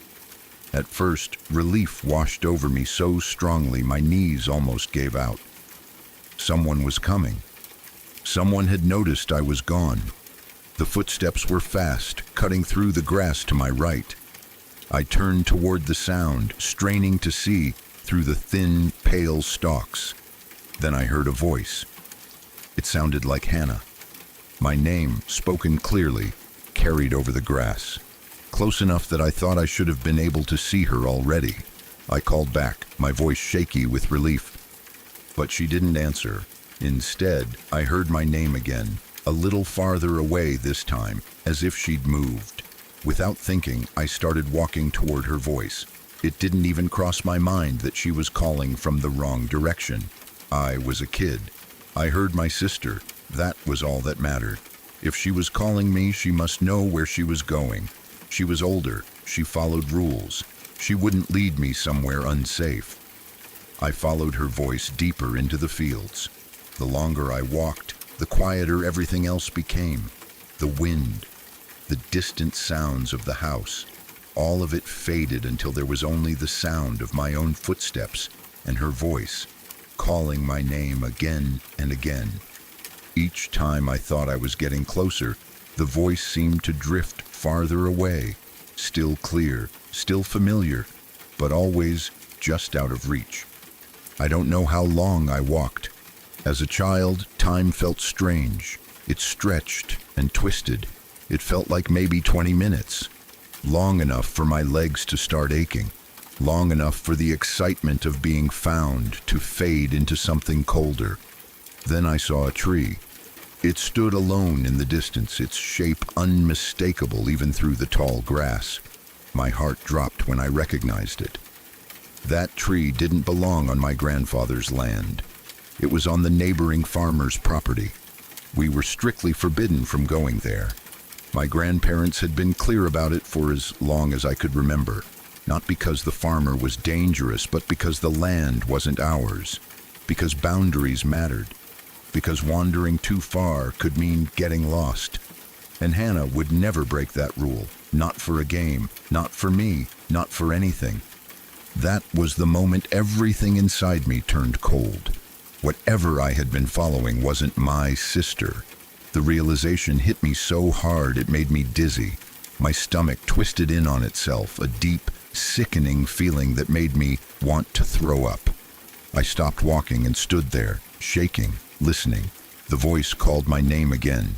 At first, relief washed over me so strongly my knees almost gave out. Someone was coming. Someone had noticed I was gone. The footsteps were fast, cutting through the grass to my right. I turned toward the sound, straining to see through the thin, pale stalks. Then I heard a voice. It sounded like Hannah. My name, spoken clearly, carried over the grass. Close enough that I thought I should have been able to see her already. I called back, my voice shaky with relief. But she didn't answer. Instead, I heard my name again, a little farther away this time, as if she'd moved. Without thinking, I started walking toward her voice. It didn't even cross my mind that she was calling from the wrong direction. I was a kid. I heard my sister. That was all that mattered. If she was calling me, she must know where she was going. She was older. She followed rules. She wouldn't lead me somewhere unsafe. I followed her voice deeper into the fields. The longer I walked, the quieter everything else became. The wind, the distant sounds of the house, All of it faded until there was only the sound of my own footsteps and her voice, calling my name again and again. Each time I thought I was getting closer, the voice seemed to drift farther away, still clear, still familiar, but always just out of reach. I don't know how long I walked. As a child, time felt strange. It stretched and twisted. It felt like maybe 20 minutes. Long enough for my legs to start aching. Long enough for the excitement of being found to fade into something colder. Then I saw a tree. It stood alone in the distance, its shape unmistakable even through the tall grass. My heart dropped when I recognized it. That tree didn't belong on my grandfather's land. It was on the neighboring farmer's property. We were strictly forbidden from going there. My grandparents had been clear about it for as long as I could remember, not because the farmer was dangerous, but because the land wasn't ours, because boundaries mattered, because wandering too far could mean getting lost. And Hannah would never break that rule, not for a game, not for me, not for anything. That was the moment everything inside me turned cold. Whatever I had been following wasn't my sister. The realization hit me so hard it made me dizzy. My stomach twisted in on itself, a deep, sickening feeling that made me want to throw up. I stopped walking and stood there, shaking, listening. The voice called my name again.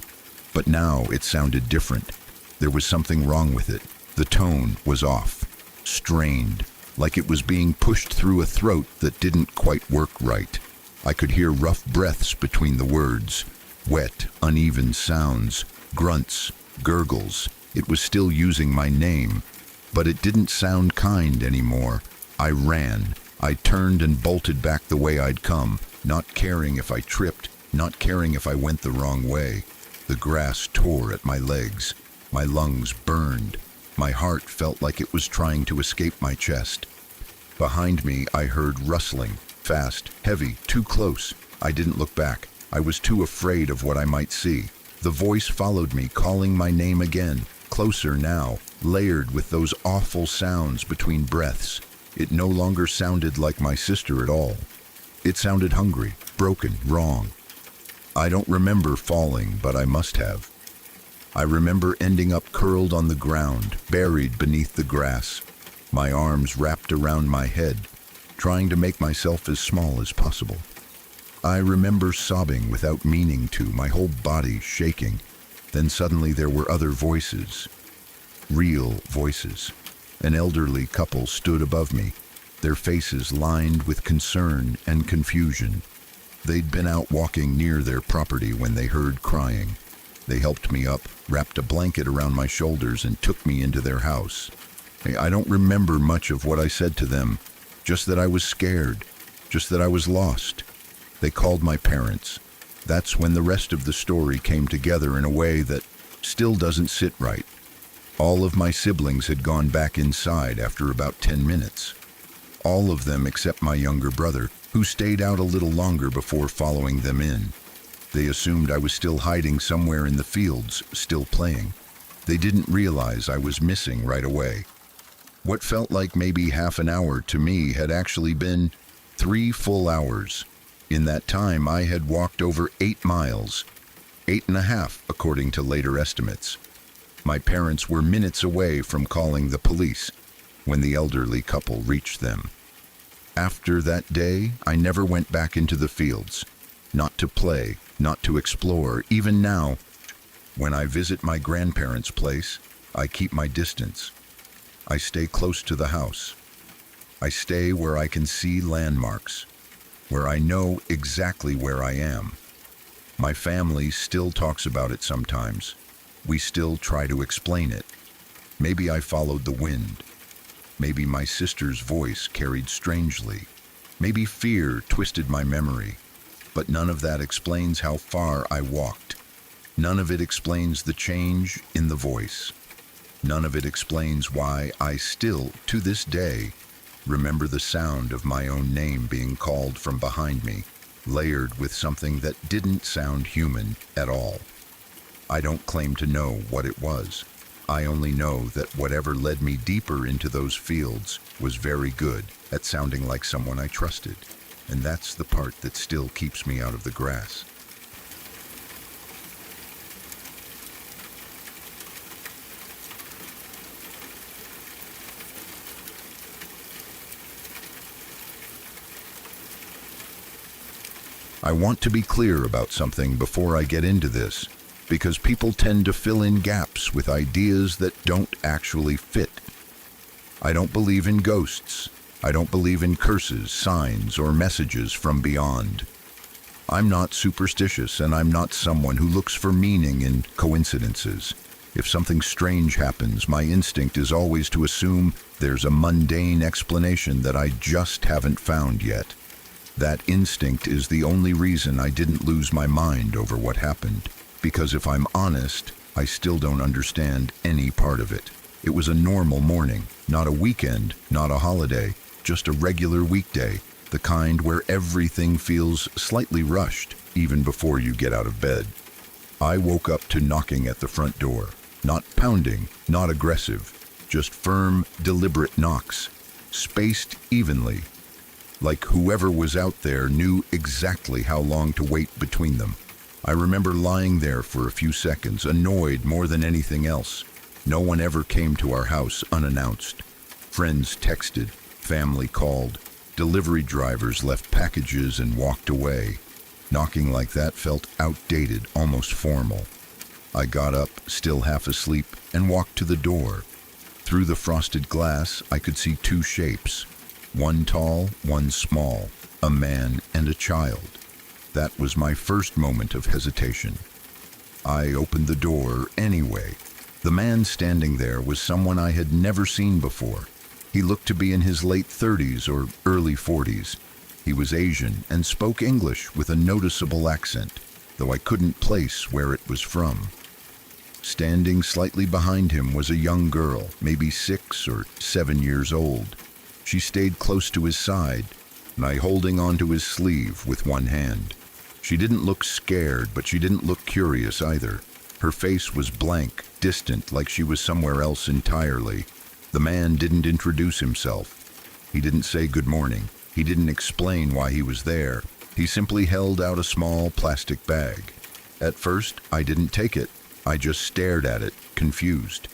But now it sounded different. There was something wrong with it. The tone was off, strained, like it was being pushed through a throat that didn't quite work right. I could hear rough breaths between the words. Wet, uneven sounds, grunts, gurgles. It was still using my name, but it didn't sound kind anymore. I ran. I turned and bolted back the way I'd come, not caring if I tripped, not caring if I went the wrong way. The grass tore at my legs. My lungs burned. My heart felt like it was trying to escape my chest. Behind me, I heard rustling, fast, heavy, too close. I didn't look back. I was too afraid of what I might see. The voice followed me, calling my name again, closer now, layered with those awful sounds between breaths. It no longer sounded like my sister at all. It sounded hungry, broken, wrong. I don't remember falling, but I must have. I remember ending up curled on the ground, buried beneath the grass, my arms wrapped around my head, trying to make myself as small as possible. I remember sobbing without meaning to, my whole body shaking. Then suddenly there were other voices. Real voices. An elderly couple stood above me, their faces lined with concern and confusion. They'd been out walking near their property when they heard crying. They helped me up, wrapped a blanket around my shoulders, and took me into their house. I don't remember much of what I said to them, just that I was scared, just that I was lost. They called my parents. That's when the rest of the story came together in a way that still doesn't sit right. All of my siblings had gone back inside after about 10 minutes. All of them except my younger brother, who stayed out a little longer before following them in. They assumed I was still hiding somewhere in the fields, still playing. They didn't realize I was missing right away. What felt like maybe half an hour to me had actually been 3 full hours. In that time, I had walked over 8 miles, 8.5 according to later estimates. My parents were minutes away from calling the police when the elderly couple reached them. After that day, I never went back into the fields, not to play, not to explore. Even now, when I visit my grandparents' place, I keep my distance. I stay close to the house. I stay where I can see landmarks, where I know exactly where I am. My family still talks about it sometimes. We still try to explain it. Maybe I followed the wind. Maybe my sister's voice carried strangely. Maybe fear twisted my memory. But none of that explains how far I walked. None of it explains the change in the voice. None of it explains why I still, to this day, remember the sound of my own name being called from behind me, layered with something that didn't sound human at all. I don't claim to know what it was. I only know that whatever led me deeper into those fields was very good at sounding like someone I trusted. And that's the part that still keeps me out of the grass. I want to be clear about something before I get into this, because people tend to fill in gaps with ideas that don't actually fit. I don't believe in ghosts. I don't believe in curses, signs, or messages from beyond. I'm not superstitious, and I'm not someone who looks for meaning in coincidences. If something strange happens, my instinct is always to assume there's a mundane explanation that I just haven't found yet. That instinct is the only reason I didn't lose my mind over what happened, because if I'm honest, I still don't understand any part of it. It was a normal morning, not a weekend, not a holiday, just a regular weekday, the kind where everything feels slightly rushed, even before you get out of bed. I woke up to knocking at the front door, not pounding, not aggressive, just firm, deliberate knocks, spaced evenly, like whoever was out there knew exactly how long to wait between them. I remember lying there for a few seconds, annoyed more than anything else. No one ever came to our house unannounced. Friends texted, family called, delivery drivers left packages and walked away. Knocking like that felt outdated, almost formal. I got up, still half asleep, and walked to the door. Through the frosted glass, I could see two shapes. One tall, one small, a man and a child. That was my first moment of hesitation. I opened the door anyway. The man standing there was someone I had never seen before. He looked to be in his late 30s or early 40s. He was Asian and spoke English with a noticeable accent, though I couldn't place where it was from. Standing slightly behind him was a young girl, maybe 6 or 7 years old. She stayed close to his side, and I holding onto his sleeve with one hand. She didn't look scared, but she didn't look curious either. Her face was blank, distant, like she was somewhere else entirely. The man didn't introduce himself. He didn't say good morning. He didn't explain why he was there. He simply held out a small plastic bag. At first, I didn't take it. I just stared at it, confused.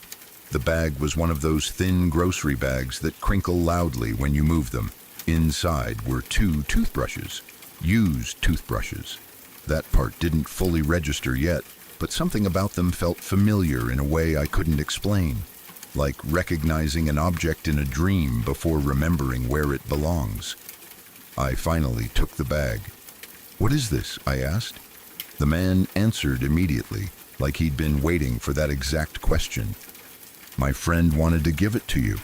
The bag was one of those thin grocery bags that crinkle loudly when you move them. Inside were 2 toothbrushes, used toothbrushes. That part didn't fully register yet, but something about them felt familiar in a way I couldn't explain, like recognizing an object in a dream before remembering where it belongs. I finally took the bag. "What is this?" I asked. The man answered immediately, like he'd been waiting for that exact question. "My friend wanted to give it to you."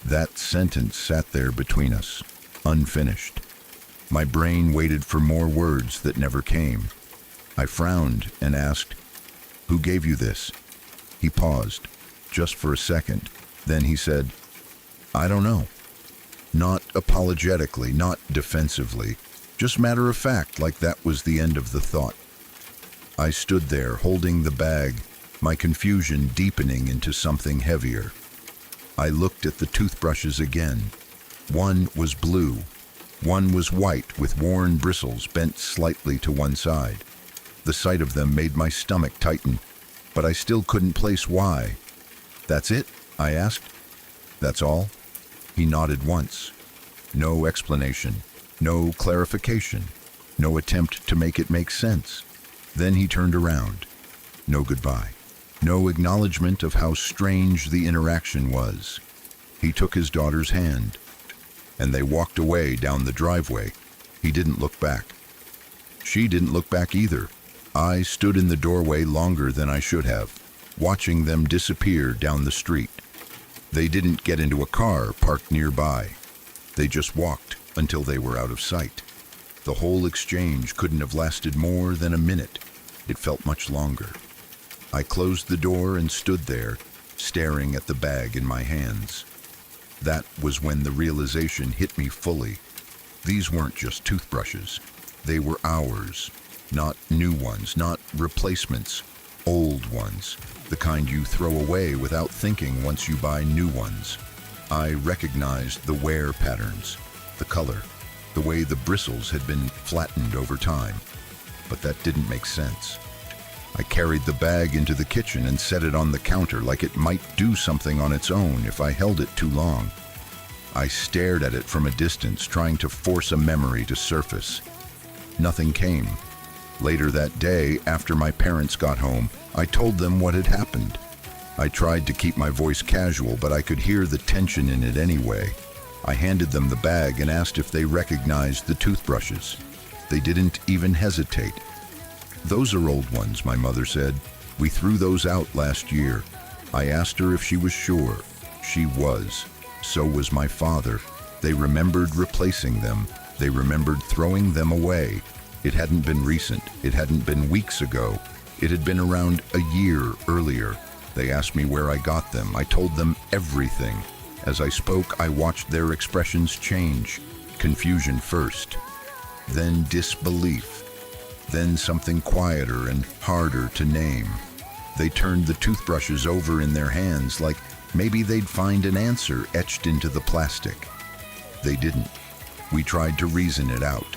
That sentence sat there between us, unfinished. My brain waited for more words that never came. I frowned and asked, "Who gave you this?" He paused, just for a second. Then he said, "I don't know." Not apologetically, not defensively, just matter of fact, like that was the end of the thought. I stood there holding the bag, my confusion deepening into something heavier. I looked at the toothbrushes again. One was blue. One was white with worn bristles bent slightly to one side. The sight of them made my stomach tighten, but I still couldn't place why. "That's it?" I asked. "That's all?" He nodded once. No explanation, no clarification, no attempt to make it make sense. Then he turned around. No goodbye. No acknowledgement of how strange the interaction was. He took his daughter's hand, and they walked away down the driveway. He didn't look back. She didn't look back either. I stood in the doorway longer than I should have, watching them disappear down the street. They didn't get into a car parked nearby. They just walked until they were out of sight. The whole exchange couldn't have lasted more than a minute. It felt much longer. I closed the door and stood there, staring at the bag in my hands. That was when the realization hit me fully. These weren't just toothbrushes. They were ours. Not new ones, not replacements. old ones, the kind you throw away without thinking once you buy new ones. I recognized the wear patterns, the color, the way the bristles had been flattened over time. But that didn't make sense. I carried the bag into the kitchen and set it on the counter like it might do something on its own if I held it too long. I stared at it from a distance, trying to force a memory to surface. Nothing came. Later that day, after my parents got home, I told them what had happened. I tried to keep my voice casual, but I could hear the tension in it anyway. I handed them the bag and asked if they recognized the toothbrushes. They didn't even hesitate. "Those are old ones," my mother said. "We threw those out last year." I asked her if she was sure. She was. So was my father. They remembered replacing them. They remembered throwing them away. It hadn't been recent. It hadn't been weeks ago. It had been around a year earlier. They asked me where I got them. I told them everything. As I spoke, I watched their expressions change. Confusion first, then disbelief, then something quieter and harder to name. They turned the toothbrushes over in their hands like maybe they'd find an answer etched into the plastic. They didn't. We tried to reason it out.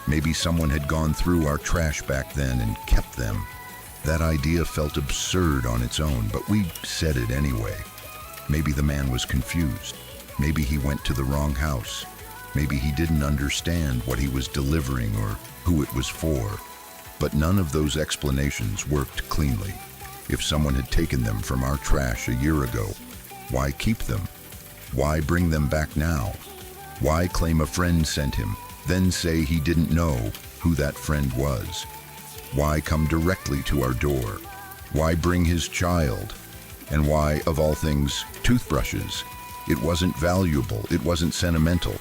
Maybe someone had gone through our trash back then and kept them. That idea felt absurd on its own, but we said it anyway. Maybe the man was confused. Maybe he went to the wrong house. Maybe he didn't understand what he was delivering or who it was for. But none of those explanations worked cleanly. If someone had taken them from our trash a year ago, why keep them? Why bring them back now? Why claim a friend sent him, then say he didn't know who that friend was? Why come directly to our door? Why bring his child? And why, of all things, toothbrushes? It wasn't valuable. It wasn't sentimental.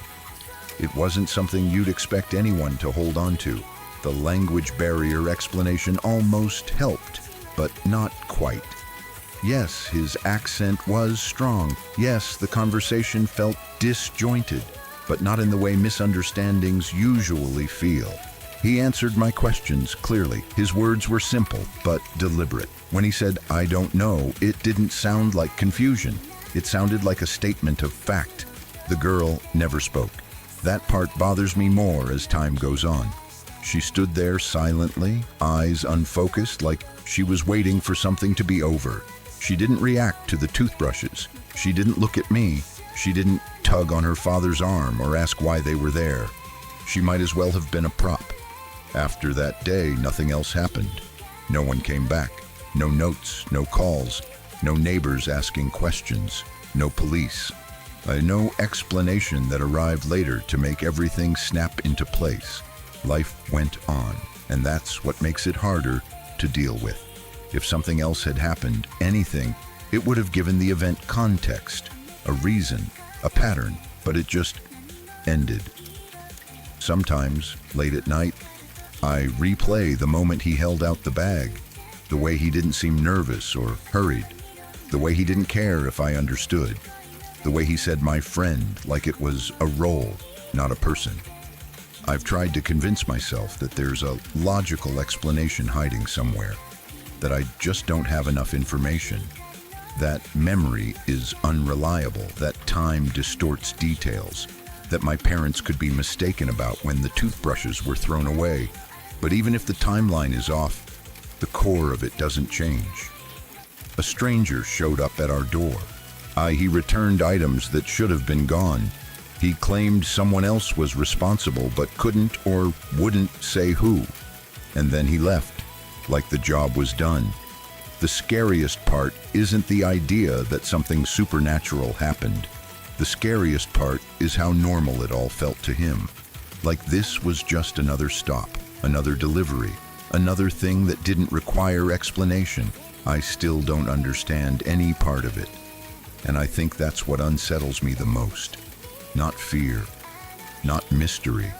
It wasn't something you'd expect anyone to hold on to. The language barrier explanation almost helped, but not quite. Yes, his accent was strong. Yes, the conversation felt disjointed, but not in the way misunderstandings usually feel. He answered my questions clearly. His words were simple, but deliberate. When he said, "I don't know," it didn't sound like confusion. It sounded like a statement of fact. The girl never spoke. That part bothers me more as time goes on. She stood there silently, eyes unfocused, like she was waiting for something to be over. She didn't react to the toothbrushes. She didn't look at me. She didn't tug on her father's arm or ask why they were there. She might as well have been a prop. After that day, nothing else happened. No one came back. No notes, no calls, no neighbors asking questions, no police. No explanation that arrived later to make everything snap into place. Life went on, and that's what makes it harder to deal with. If something else had happened, anything, it would have given the event context, a reason, a pattern, but it just ended. Sometimes, late at night, I replay the moment he held out the bag, the way he didn't seem nervous or hurried, the way he didn't care if I understood, the way he said "my friend" like it was a role, not a person. I've tried to convince myself that there's a logical explanation hiding somewhere, that I just don't have enough information, that memory is unreliable, that time distorts details, that my parents could be mistaken about when the toothbrushes were thrown away. But even if the timeline is off, the core of it doesn't change. A stranger showed up at our door. He returned items that should have been gone. He claimed someone else was responsible but couldn't or wouldn't say who. And then he left, like the job was done. The scariest part isn't the idea that something supernatural happened. The scariest part is how normal it all felt to him. Like this was just another stop, another delivery, another thing that didn't require explanation. I still don't understand any part of it. And I think that's what unsettles me the most. Not fear, not mystery,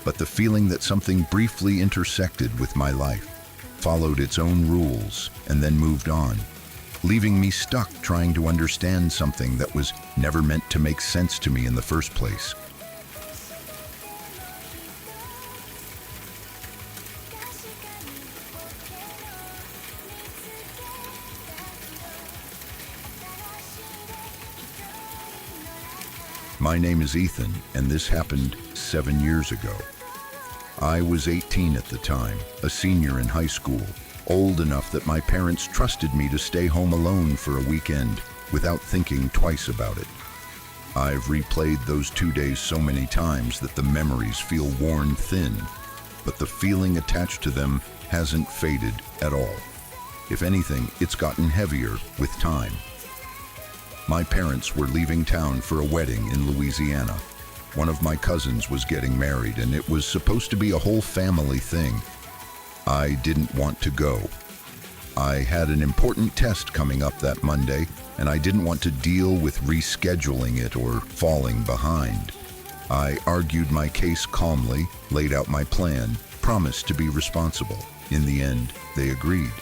but the feeling that something briefly intersected with my life, followed its own rules, and then moved on, leaving me stuck trying to understand something that was never meant to make sense to me in the first place. My name is Ethan, and this happened 7 years ago. I was 18 at the time, a senior in high school, old enough that my parents trusted me to stay home alone for a weekend without thinking twice about it. I've replayed those 2 days so many times that the memories feel worn thin, but the feeling attached to them hasn't faded at all. If anything, it's gotten heavier with time. My parents were leaving town for a wedding in Louisiana. One of my cousins was getting married, and it was supposed to be a whole family thing. I didn't want to go. I had an important test coming up that Monday, and I didn't want to deal with rescheduling it or falling behind. I argued my case calmly, laid out my plan, promised to be responsible. In the end, they agreed.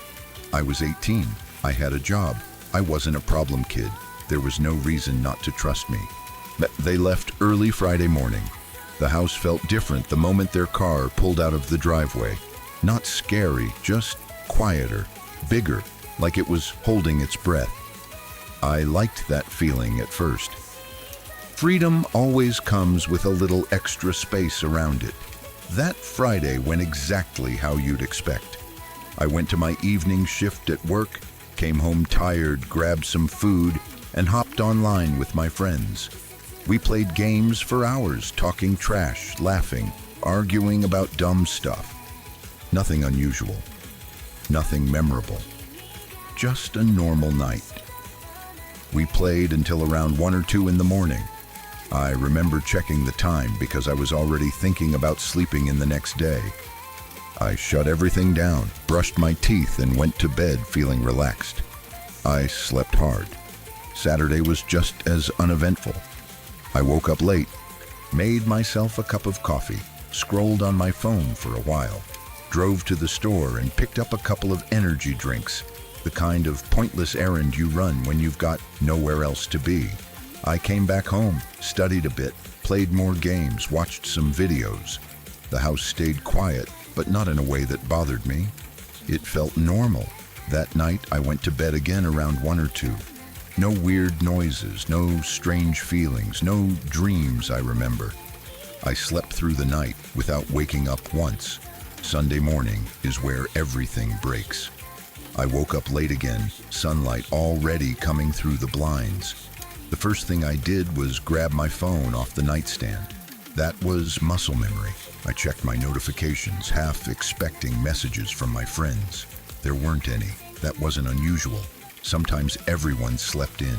I was 18. I had a job. I wasn't a problem kid. There was no reason not to trust me. They left early Friday morning. The house felt different the moment their car pulled out of the driveway. Not scary, just quieter, bigger, like it was holding its breath. I liked that feeling at first. Freedom always comes with a little extra space around it. That Friday went exactly how you'd expect. I went to my evening shift at work, came home tired, grabbed some food, and hopped online with my friends. We played games for hours, talking trash, laughing, arguing about dumb stuff. Nothing unusual, nothing memorable, just a normal night. We played until around 1 or 2 in the morning. I remember checking the time because I was already thinking about sleeping in the next day. I shut everything down, brushed my teeth, and went to bed feeling relaxed. I slept hard. Saturday was just as uneventful. I woke up late, made myself a cup of coffee, scrolled on my phone for a while, drove to the store and picked up a couple of energy drinks, the kind of pointless errand you run when you've got nowhere else to be. I came back home, studied a bit, played more games, watched some videos. The house stayed quiet, but not in a way that bothered me. It felt normal. That night, I went to bed again around 1 or 2. No weird noises, no strange feelings, no dreams I remember. I slept through the night without waking up once. Sunday morning is where everything breaks. I woke up late again, sunlight already coming through the blinds. The first thing I did was grab my phone off the nightstand. That was muscle memory. I checked my notifications, half expecting messages from my friends. There weren't any. That wasn't unusual. Sometimes everyone slept in.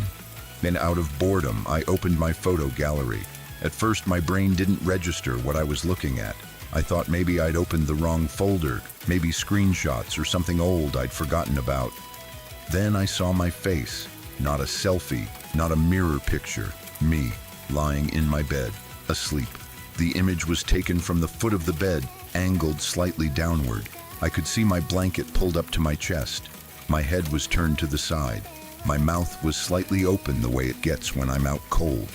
Then out of boredom, I opened my photo gallery. At first, my brain didn't register what I was looking at. I thought maybe I'd opened the wrong folder, maybe screenshots or something old I'd forgotten about. Then I saw my face. Not a selfie, not a mirror picture. Me, lying in my bed, asleep. The image was taken from the foot of the bed, angled slightly downward. I could see my blanket pulled up to my chest. My head was turned to the side. My mouth was slightly open the way it gets when I'm out cold.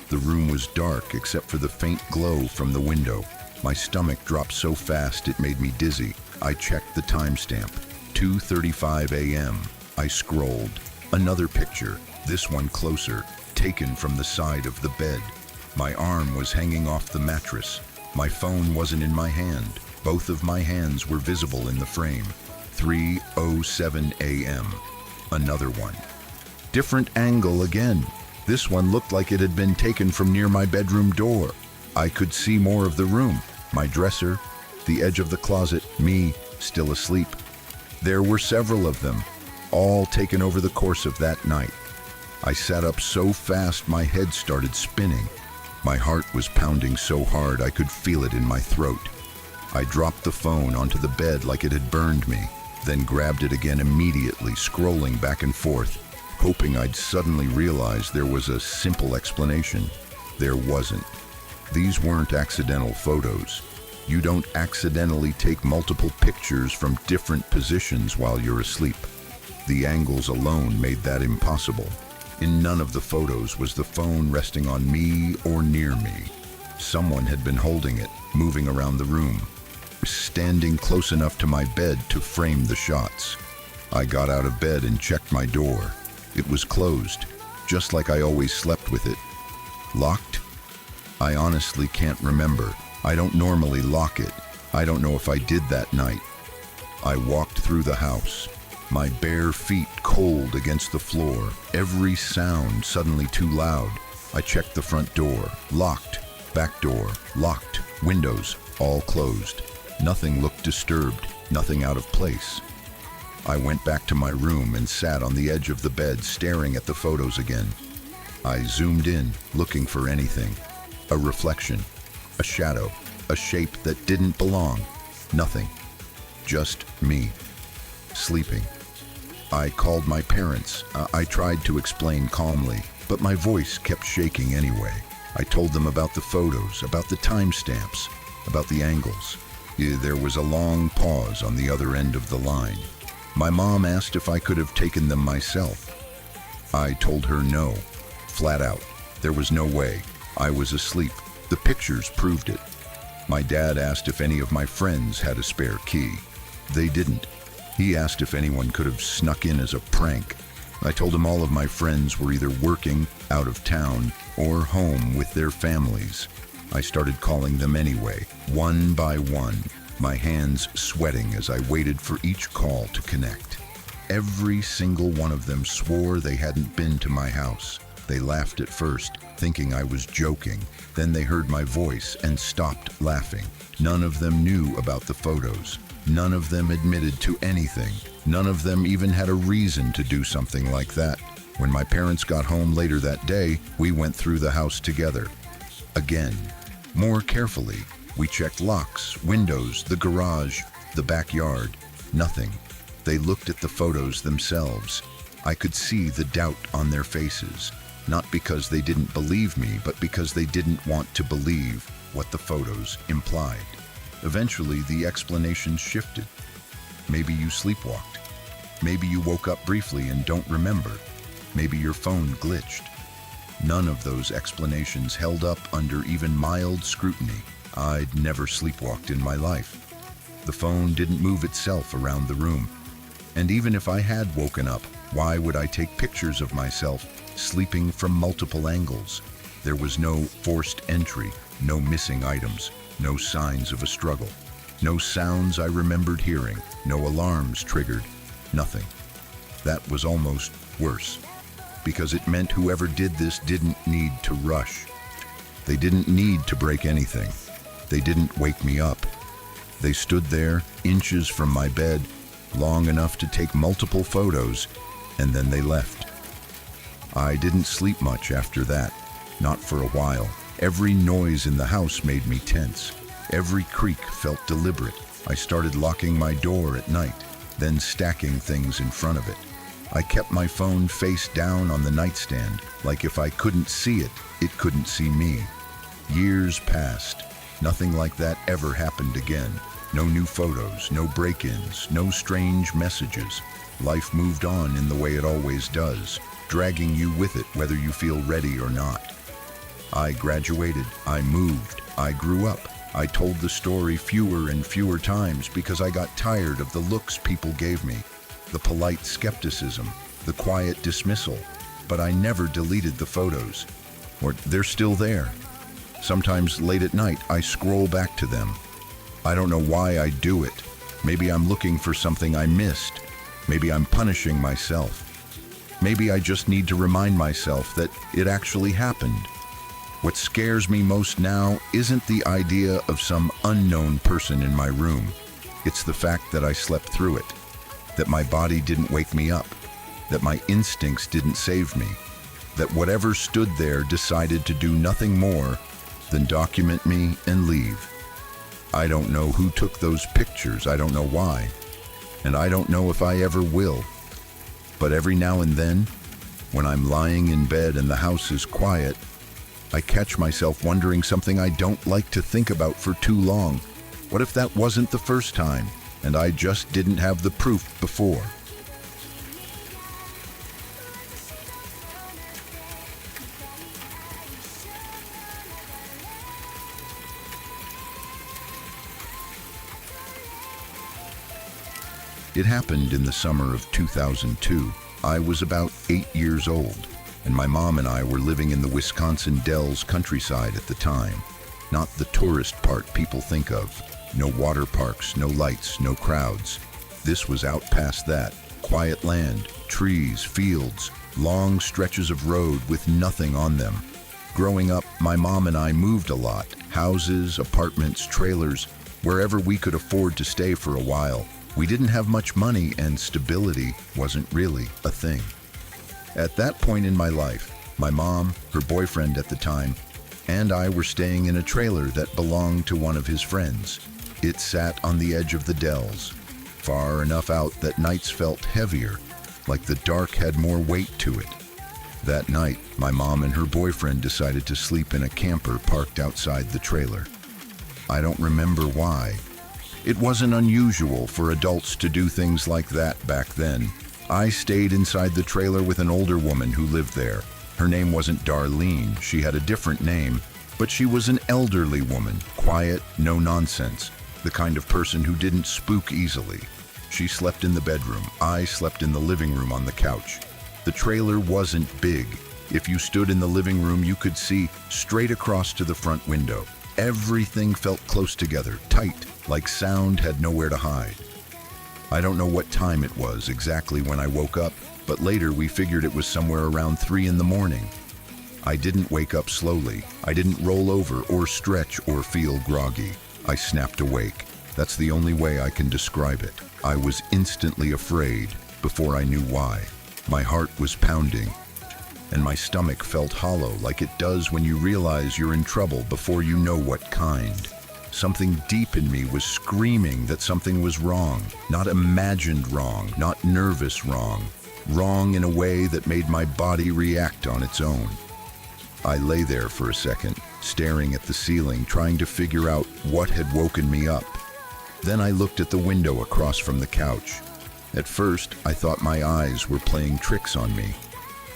The room was dark except for the faint glow from the window. My stomach dropped so fast it made me dizzy. I checked the timestamp. 2:35 a.m. I scrolled. Another picture, this one closer, taken from the side of the bed. My arm was hanging off the mattress. My phone wasn't in my hand. Both of my hands were visible in the frame. 3:07 a.m. Another one. Different angle again. This one looked like it had been taken from near my bedroom door. I could see more of the room. My dresser, the edge of the closet, me, still asleep. There were several of them, all taken over the course of that night. I sat up so fast my head started spinning. My heart was pounding so hard I could feel it in my throat. I dropped the phone onto the bed like it had burned me, then grabbed it again immediately, scrolling back and forth, hoping I'd suddenly realize there was a simple explanation. There wasn't. These weren't accidental photos. You don't accidentally take multiple pictures from different positions while you're asleep. The angles alone made that impossible. In none of the photos was the phone resting on me or near me. Someone had been holding it, moving around the room, standing close enough to my bed to frame the shots. I got out of bed and checked my door. It was closed, just like I always slept with it. Locked? I honestly can't remember. I don't normally lock it. I don't know if I did that night. I walked through the house, my bare feet cold against the floor, every sound suddenly too loud. I checked the front door, locked, back door, locked, windows, all closed. Nothing looked disturbed, nothing out of place. I went back to my room and sat on the edge of the bed staring at the photos again. I zoomed in, looking for anything. A reflection, a shadow, a shape that didn't belong. Nothing. Just me, sleeping. I called my parents. I tried to explain calmly, but my voice kept shaking anyway. I told them about the photos, about the timestamps, about the angles. There was a long pause on the other end of the line. My mom asked if I could have taken them myself. I told her no, flat out. There was no way. I was asleep. The pictures proved it. My dad asked if any of my friends had a spare key. They didn't. He asked if anyone could have snuck in as a prank. I told him all of my friends were either working, out of town, or home with their families. I started calling them anyway, one by one, my hands sweating as I waited for each call to connect. Every single one of them swore they hadn't been to my house. They laughed at first, thinking I was joking. Then they heard my voice and stopped laughing. None of them knew about the photos. None of them admitted to anything. None of them even had a reason to do something like that. When my parents got home later that day, we went through the house together. Again, more carefully. We checked locks, windows, the garage, the backyard. Nothing. They looked at the photos themselves. I could see the doubt on their faces. Not because they didn't believe me, but because they didn't want to believe what the photos implied. Eventually, the explanations shifted. Maybe you sleepwalked. Maybe you woke up briefly and don't remember. Maybe your phone glitched. None of those explanations held up under even mild scrutiny. I'd never sleepwalked in my life. The phone didn't move itself around the room. And even if I had woken up, why would I take pictures of myself sleeping from multiple angles? There was no forced entry, no missing items, no signs of a struggle, no sounds I remembered hearing, no alarms triggered, nothing. That was almost worse, because it meant whoever did this didn't need to rush. They didn't need to break anything. They didn't wake me up. They stood there, inches from my bed, long enough to take multiple photos, and then they left. I didn't sleep much after that, not for a while. Every noise in the house made me tense. Every creak felt deliberate. I started locking my door at night, then stacking things in front of it. I kept my phone face down on the nightstand, like if I couldn't see it, it couldn't see me. Years passed. Nothing like that ever happened again. No new photos, no break-ins, no strange messages. Life moved on in the way it always does, dragging you with it whether you feel ready or not. I graduated, I moved, I grew up. I told the story fewer and fewer times because I got tired of the looks people gave me, the polite skepticism, the quiet dismissal. But I never deleted the photos, or they're still there. Sometimes late at night, I scroll back to them. I don't know why I do it. Maybe I'm looking for something I missed. Maybe I'm punishing myself. Maybe I just need to remind myself that it actually happened. What scares me most now isn't the idea of some unknown person in my room. It's the fact that I slept through it, that my body didn't wake me up, that my instincts didn't save me, that whatever stood there decided to do nothing more than document me and leave. I don't know who took those pictures, I don't know why, and I don't know if I ever will. But every now and then, when I'm lying in bed and the house is quiet, I catch myself wondering something I don't like to think about for too long. What if that wasn't the first time, and I just didn't have the proof before? It happened in the summer of 2002. I was about 8 years old. and my mom and I were living in the Wisconsin Dells countryside at the time. Not the tourist part people think of. No water parks, no lights, no crowds. This was out past that. Quiet land, trees, fields, long stretches of road with nothing on them. Growing up, my mom and I moved a lot. Houses, apartments, trailers, wherever we could afford to stay for a while. We didn't have much money, and stability wasn't really a thing. At that point in my life, my mom, her boyfriend at the time, and I were staying in a trailer that belonged to one of his friends. It sat on the edge of the Dells, far enough out that nights felt heavier, like the dark had more weight to it. That night, my mom and her boyfriend decided to sleep in a camper parked outside the trailer. I don't remember why. It wasn't unusual for adults to do things like that back then. I stayed inside the trailer with an older woman who lived there. Her name wasn't Darlene, she had a different name, but she was an elderly woman, quiet, no nonsense, the kind of person who didn't spook easily. She slept in the bedroom, I slept in the living room on the couch. The trailer wasn't big. If you stood in the living room, you could see straight across to the front window. Everything felt close together, tight, like sound had nowhere to hide. I don't know what time it was exactly when I woke up, but later we figured it was somewhere around 3 in the morning. I didn't wake up slowly. I didn't roll over or stretch or feel groggy. I snapped awake. That's the only way I can describe it. I was instantly afraid before I knew why. My heart was pounding, and my stomach felt hollow like it does when you realize you're in trouble before you know what kind. Something deep in me was screaming that something was wrong, not imagined wrong, not nervous wrong, wrong in a way that made my body react on its own. I lay there for a second, staring at the ceiling, trying to figure out what had woken me up. Then I looked at the window across from the couch. At first, I thought my eyes were playing tricks on me.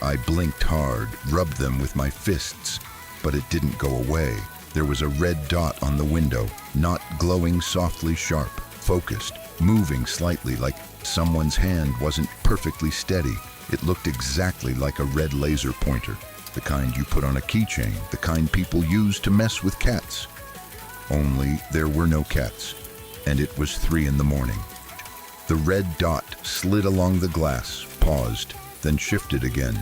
I blinked hard, rubbed them with my fists, but it didn't go away. There was a red dot on the window, not glowing softly sharp, focused, moving slightly like someone's hand wasn't perfectly steady. It looked exactly like a red laser pointer, the kind you put on a keychain, the kind people use to mess with cats. Only there were no cats, and it was 3 in the morning. The red dot slid along the glass, paused, then shifted again.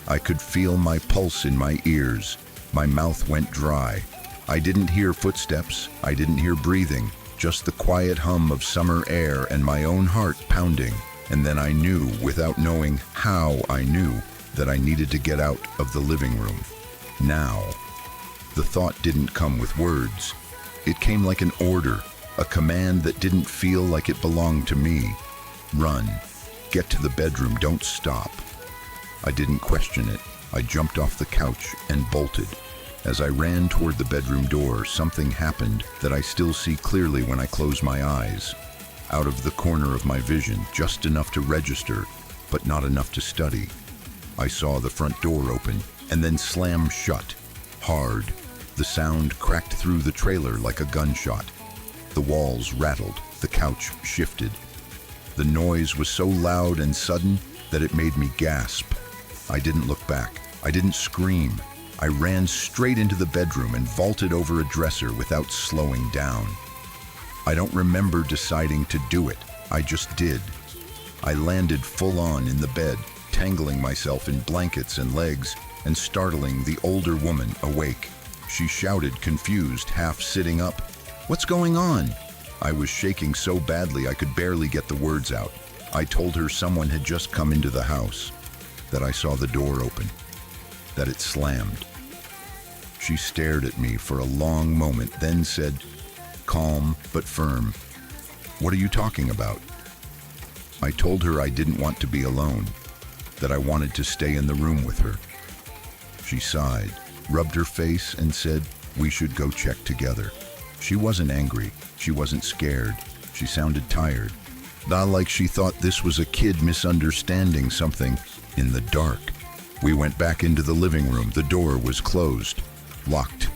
I could feel my pulse in my ears. My mouth went dry. I didn't hear footsteps. I didn't hear breathing, just the quiet hum of summer air and my own heart pounding. And then I knew, without knowing how I knew, that I needed to get out of the living room. Now. The thought didn't come with words. It came like an order, a command that didn't feel like it belonged to me. Run. Get to the bedroom. Don't stop. I didn't question it. I jumped off the couch and bolted. As I ran toward the bedroom door, something happened that I still see clearly when I close my eyes. Out of the corner of my vision, just enough to register, but not enough to study. I saw the front door open and then slam shut, hard. The sound cracked through the trailer like a gunshot. The walls rattled, the couch shifted. The noise was so loud and sudden that it made me gasp. I didn't look back. I didn't scream. I ran straight into the bedroom and vaulted over a dresser without slowing down. I don't remember deciding to do it. I just did. I landed full on in the bed, tangling myself in blankets and legs and startling the older woman awake. She shouted, confused, half sitting up. "What's going on?" I was shaking so badly I could barely get the words out. I told her someone had just come into the house, that I saw the door open, that it slammed. She stared at me for a long moment, then said, calm but firm, "What are you talking about?" I told her I didn't want to be alone, that I wanted to stay in the room with her. She sighed, rubbed her face, and said, "We should go check together." She wasn't angry. She wasn't scared. She sounded tired. Not like she thought this was a kid misunderstanding something in the dark. We went back into the living room. The door was closed, locked.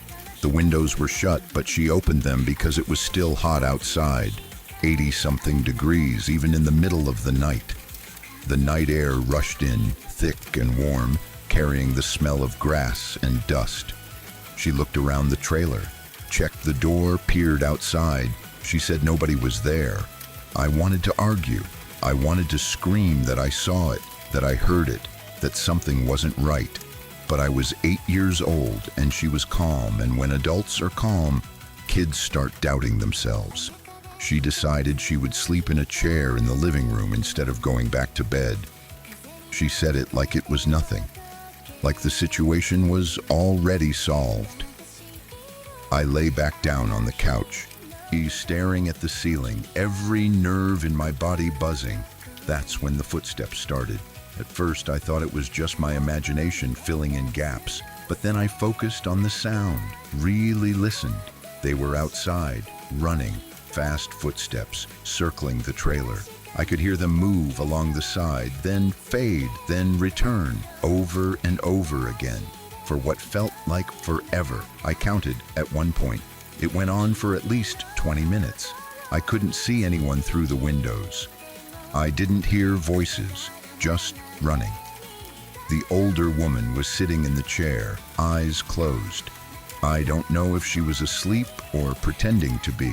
The windows were shut, but she opened them because it was still hot outside, 80-something degrees, even in the middle of the night. The night air rushed in, thick and warm, carrying the smell of grass and dust. She looked around the trailer, checked the door, peered outside. She said nobody was there. I wanted to argue. I wanted to scream that I saw it, that I heard it, that something wasn't right. But I was 8 years old and she was calm, and when adults are calm, kids start doubting themselves. She decided she would sleep in a chair in the living room instead of going back to bed. She said it like it was nothing, like the situation was already solved. I lay back down on the couch, staring at the ceiling, every nerve in my body buzzing. That's when the footsteps started. At first, I thought it was just my imagination filling in gaps, but then I focused on the sound, really listened. They were outside, running. Fast footsteps circling the trailer. I could hear them move along the side, then fade, then return, over and over again. For what felt like forever, I counted at one point. It went on for at least 20 minutes. I couldn't see anyone through the windows. I didn't hear voices, just running. The older woman was sitting in the chair, eyes closed. I don't know if she was asleep or pretending to be.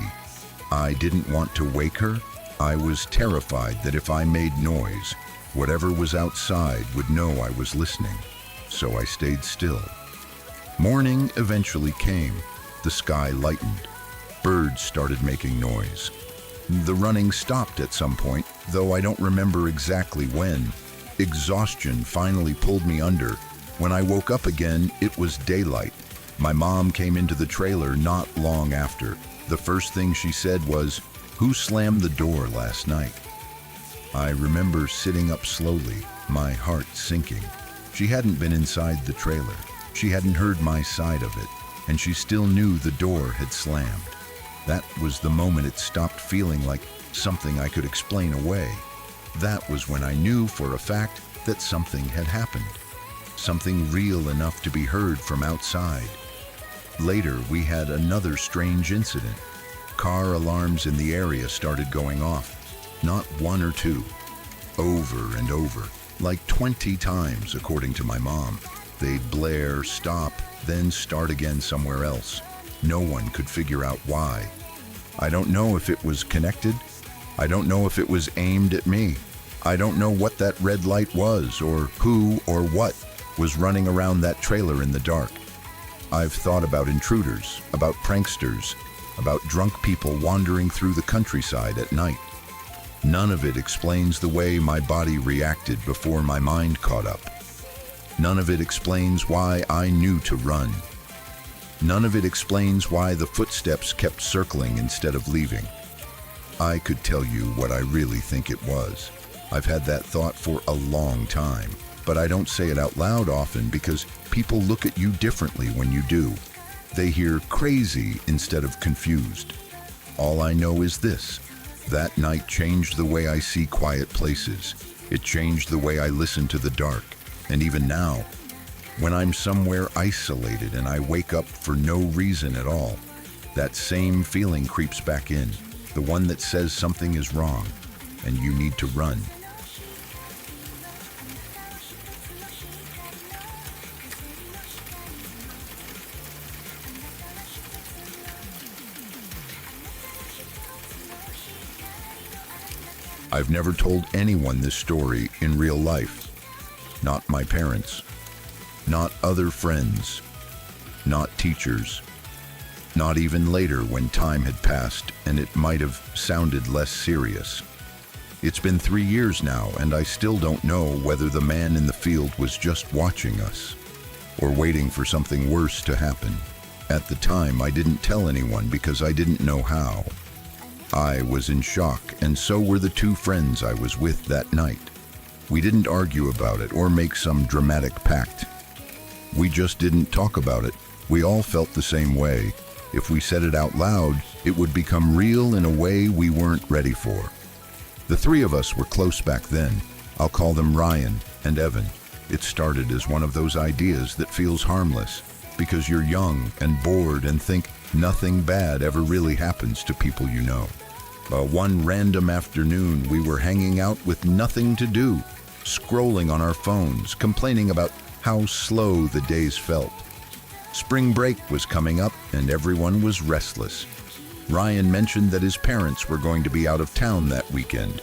I didn't want to wake her. I was terrified that if I made noise, whatever was outside would know I was listening. So I stayed still. Morning eventually came. The sky lightened. Birds started making noise. The running stopped at some point, though I don't remember exactly when. Exhaustion finally pulled me under. When I woke up again, it was daylight. My mom came into the trailer not long after. The first thing she said was, "Who slammed the door last night?" I remember sitting up slowly, my heart sinking. She hadn't been inside the trailer. She hadn't heard my side of it, and she still knew the door had slammed. That was the moment it stopped feeling like something I could explain away. That was when I knew for a fact that something had happened. Something real enough to be heard from outside. Later, we had another strange incident. Car alarms in the area started going off. Not one or two. Over and over. Like 20 times, according to my mom. They'd blare, stop, then start again somewhere else. No one could figure out why. I don't know if it was connected. I don't know if it was aimed at me. I don't know what that red light was, or who or what was running around that trailer in the dark. I've thought about intruders, about pranksters, about drunk people wandering through the countryside at night. None of it explains the way my body reacted before my mind caught up. None of it explains why I knew to run. None of it explains why the footsteps kept circling instead of leaving. I could tell you what I really think it was. I've had that thought for a long time, but I don't say it out loud often because people look at you differently when you do. They hear crazy instead of confused. All I know is this: that night changed the way I see quiet places. It changed the way I listen to the dark. And even now, when I'm somewhere isolated and I wake up for no reason at all, that same feeling creeps back in, the one that says something is wrong and you need to run. I've never told anyone this story in real life. Not my parents. Not other friends. Not teachers. Not even later when time had passed and it might have sounded less serious. It's been 3 years now and I still don't know whether the man in the field was just watching us or waiting for something worse to happen. At the time, I didn't tell anyone because I didn't know how. I was in shock, and so were the two friends I was with that night. We didn't argue about it or make some dramatic pact. We just didn't talk about it. We all felt the same way. If we said it out loud, it would become real in a way we weren't ready for. The three of us were close back then. I'll call them Ryan and Evan. It started as one of those ideas that feels harmless because you're young and bored and think nothing bad ever really happens to people you know. One random afternoon, we were hanging out with nothing to do, scrolling on our phones, complaining about How slow the days felt. Spring break was coming up and everyone was restless. Ryan mentioned that his parents were going to be out of town that weekend.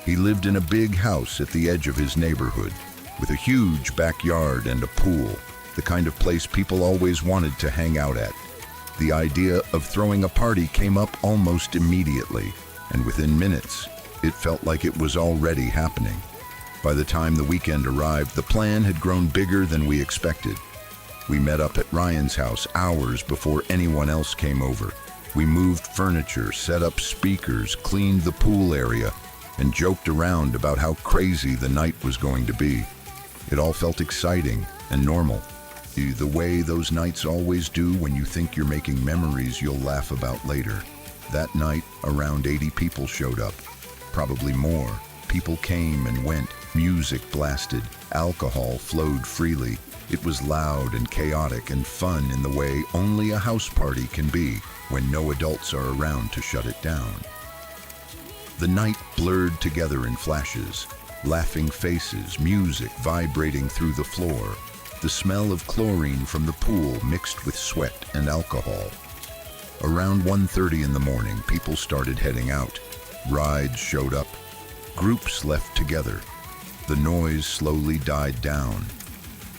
He lived in a big house at the edge of his neighborhood, with a huge backyard and a pool, the kind of place people always wanted to hang out at. The idea of throwing a party came up almost immediately, and within minutes, it felt like it was already happening. By the time the weekend arrived, the plan had grown bigger than we expected. We met up at Ryan's house hours before anyone else came over. We moved furniture, set up speakers, cleaned the pool area, and joked around about how crazy the night was going to be. It all felt exciting and normal, the way those nights always do when you think you're making memories you'll laugh about later. That night, around 80 people showed up, probably more. People came and went, music blasted, alcohol flowed freely. It was loud and chaotic and fun in the way only a house party can be when no adults are around to shut it down. The night blurred together in flashes, laughing faces, music vibrating through the floor, the smell of chlorine from the pool mixed with sweat and alcohol. Around 1:30 in the morning, people started heading out. Rides showed up. Groups left together. The noise slowly died down.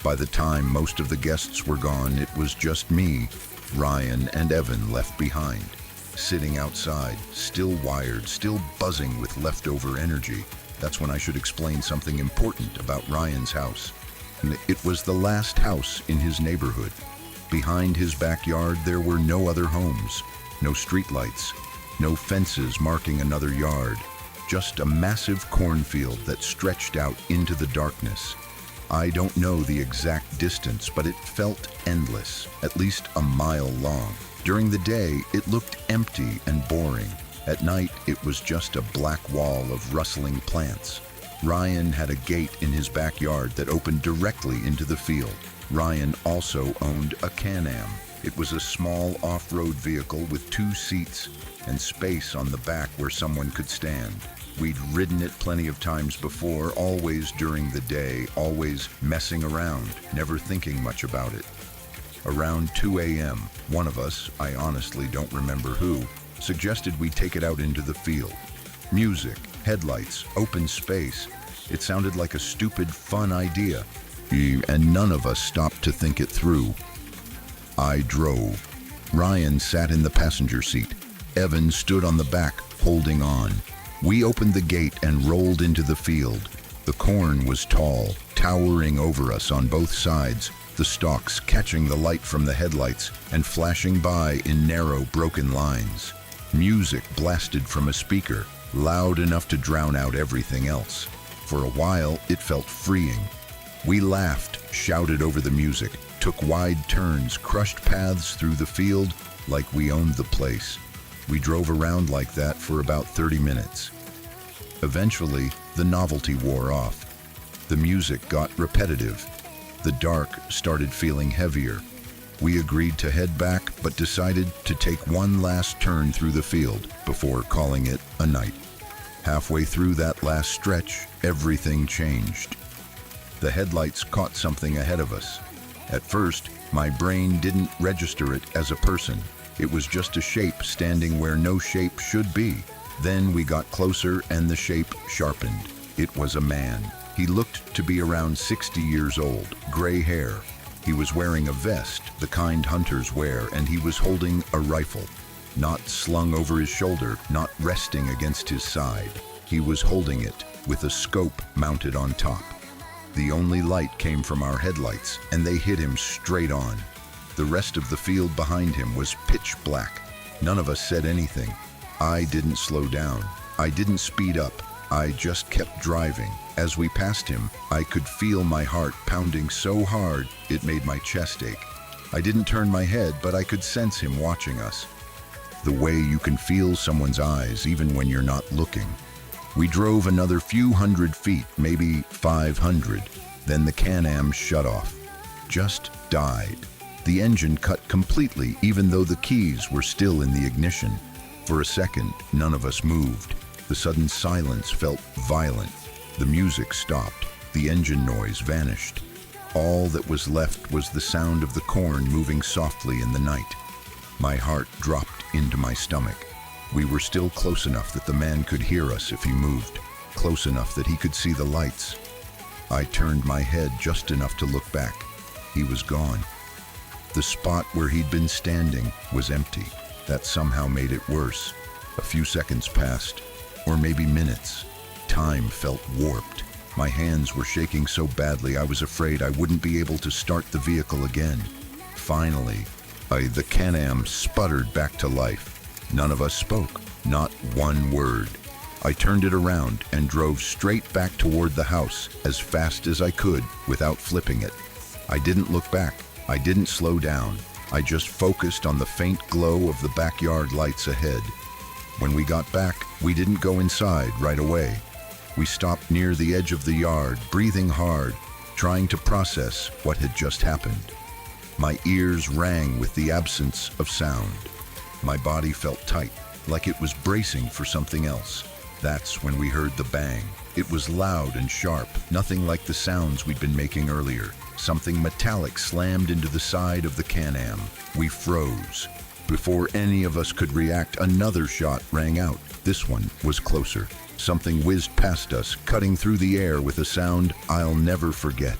By the time most of the guests were gone, it was just me, Ryan, and Evan left behind, sitting outside, still wired, still buzzing with leftover energy. That's when I should explain something important about Ryan's house. It was the last house in his neighborhood. Behind his backyard, there were no other homes, no streetlights, no fences marking another yard, just a massive cornfield that stretched out into the darkness. I don't know the exact distance, but it felt endless, at least a mile long. During the day, it looked empty and boring. At night, it was just a black wall of rustling plants. Ryan had a gate in his backyard that opened directly into the field. Ryan also owned a Can-Am. It was a small off-road vehicle with 2 seats and space on the back where someone could stand. We'd ridden it plenty of times before, always during the day, always messing around, never thinking much about it. Around 2 a.m., one of us, I honestly don't remember who, suggested we take it out into the field. Music, headlights, open space. It sounded like a stupid, fun idea, and none of us stopped to think it through. I drove. Ryan sat in the passenger seat. Evan stood on the back, holding on. We opened the gate and rolled into the field. The corn was tall, towering over us on both sides, the stalks catching the light from the headlights and flashing by in narrow, broken lines. Music blasted from a speaker, loud enough to drown out everything else. For a while, it felt freeing. We laughed, shouted over the music, took wide turns, crushed paths through the field like we owned the place. We drove around like that for about 30 minutes. Eventually, the novelty wore off. The music got repetitive. The dark started feeling heavier. We agreed to head back, but decided to take one last turn through the field before calling it a night. Halfway through that last stretch, everything changed. The headlights caught something ahead of us. At first, my brain didn't register it as a person. It was just a shape standing where no shape should be. Then we got closer and the shape sharpened. It was a man. He looked to be around 60 years old, gray hair. He was wearing a vest, the kind hunters wear, and he was holding a rifle. Not slung over his shoulder, not resting against his side. He was holding it, with a scope mounted on top. The only light came from our headlights, and they hit him straight on. The rest of the field behind him was pitch black. None of us said anything. I didn't slow down. I didn't speed up. I just kept driving. As we passed him, I could feel my heart pounding so hard it made my chest ache. I didn't turn my head, but I could sense him watching us. The way you can feel someone's eyes even when you're not looking. We drove another few hundred feet, maybe 500. Then the Can-Am shut off. Just died. The engine cut completely, even though the keys were still in the ignition. For a second, none of us moved. The sudden silence felt violent. The music stopped. The engine noise vanished. All that was left was the sound of the corn moving softly in the night. My heart dropped into my stomach. We were still close enough that the man could hear us if he moved, close enough that he could see the lights. I turned my head just enough to look back. He was gone. The spot where he'd been standing was empty. That somehow made it worse. A few seconds passed, or maybe minutes. Time felt warped. My hands were shaking so badly I was afraid I wouldn't be able to start the vehicle again. Finally, the Can-Am sputtered back to life. None of us spoke, not one word. I turned it around and drove straight back toward the house as fast as I could without flipping it. I didn't look back. I didn't slow down. I just focused on the faint glow of the backyard lights ahead. When we got back, we didn't go inside right away. We stopped near the edge of the yard, breathing hard, trying to process what had just happened. My ears rang with the absence of sound. My body felt tight, like it was bracing for something else. That's when we heard the bang. It was loud and sharp, nothing like the sounds we'd been making earlier. Something metallic slammed into the side of the Can-Am. We froze. Before any of us could react, another shot rang out. This one was closer. Something whizzed past us, cutting through the air with a sound I'll never forget.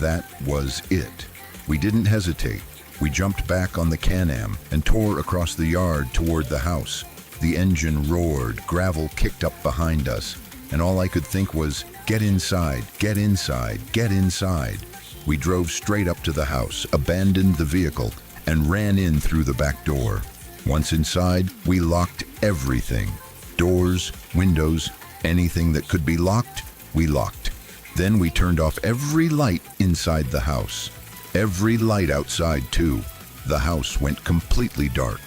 That was it. We didn't hesitate. We jumped back on the Can-Am and tore across the yard toward the house. The engine roared, gravel kicked up behind us, and all I could think was, get inside, get inside, get inside. We drove straight up to the house, abandoned the vehicle, and ran in through the back door. Once inside, we locked everything. Doors, windows, anything that could be locked, we locked. Then we turned off every light inside the house. Every light outside, too. The house went completely dark.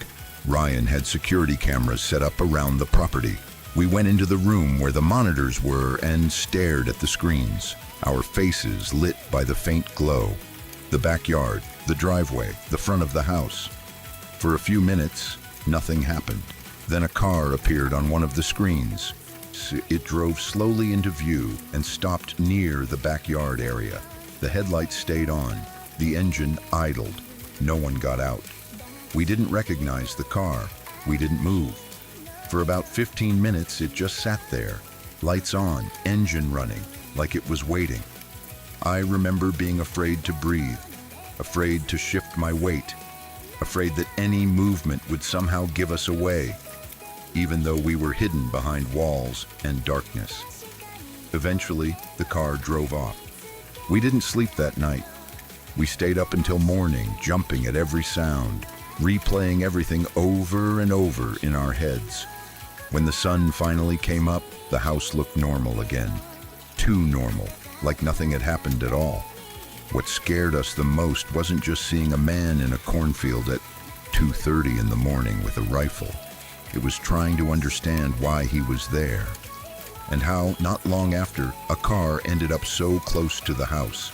Ryan had security cameras set up around the property. We went into the room where the monitors were and stared at the screens, our faces lit by the faint glow. The backyard, the driveway, the front of the house. For a few minutes, nothing happened. Then a car appeared on one of the screens. It drove slowly into view and stopped near the backyard area. The headlights stayed on. The engine idled. No one got out. We didn't recognize the car. We didn't move. For about 15 minutes, it just sat there. Lights on, engine running, like it was waiting. I remember being afraid to breathe, afraid to shift my weight, afraid that any movement would somehow give us away, even though we were hidden behind walls and darkness. Eventually, the car drove off. We didn't sleep that night. We stayed up until morning, jumping at every sound, replaying everything over and over in our heads. When the sun finally came up, the house looked normal again. Too normal, like nothing had happened at all. What scared us the most wasn't just seeing a man in a cornfield at 2:30 in the morning with a rifle. It was trying to understand why he was there, and how, not long after, a car ended up so close to the house.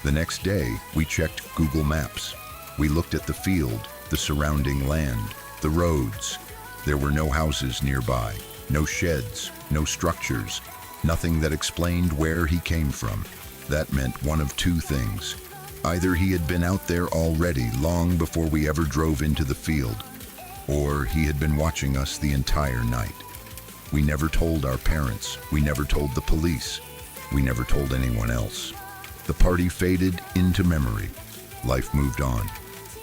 The next day, we checked Google Maps. We looked at the field, the surrounding land, the roads. There were no houses nearby, no sheds, no structures, nothing that explained where he came from. That meant one of two things. Either he had been out there already long before we ever drove into the field, or he had been watching us the entire night. We never told our parents. We never told the police. We never told anyone else. The party faded into memory. Life moved on.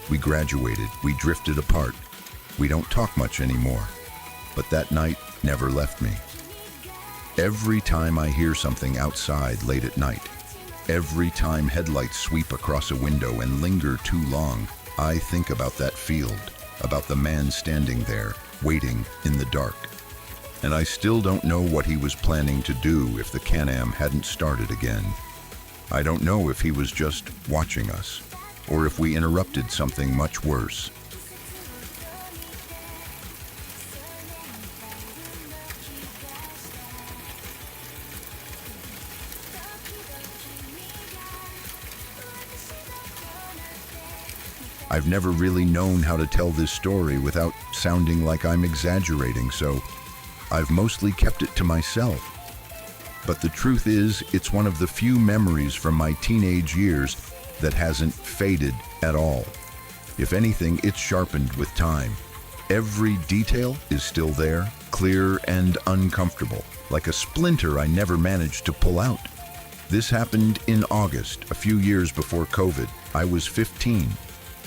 We graduated. We drifted apart. We don't talk much anymore. But that night never left me. Every time I hear something outside late at night, every time headlights sweep across a window and linger too long, I think about that field, about the man standing there, waiting in the dark. And I still don't know what he was planning to do if the Can-Am hadn't started again. I don't know if he was just watching us, or if we interrupted something much worse. I've never really known how to tell this story without sounding like I'm exaggerating, so I've mostly kept it to myself. But the truth is, it's one of the few memories from my teenage years that hasn't faded at all. If anything, it's sharpened with time. Every detail is still there, clear and uncomfortable, like a splinter I never managed to pull out. This happened in August, a few years before COVID. I was 15.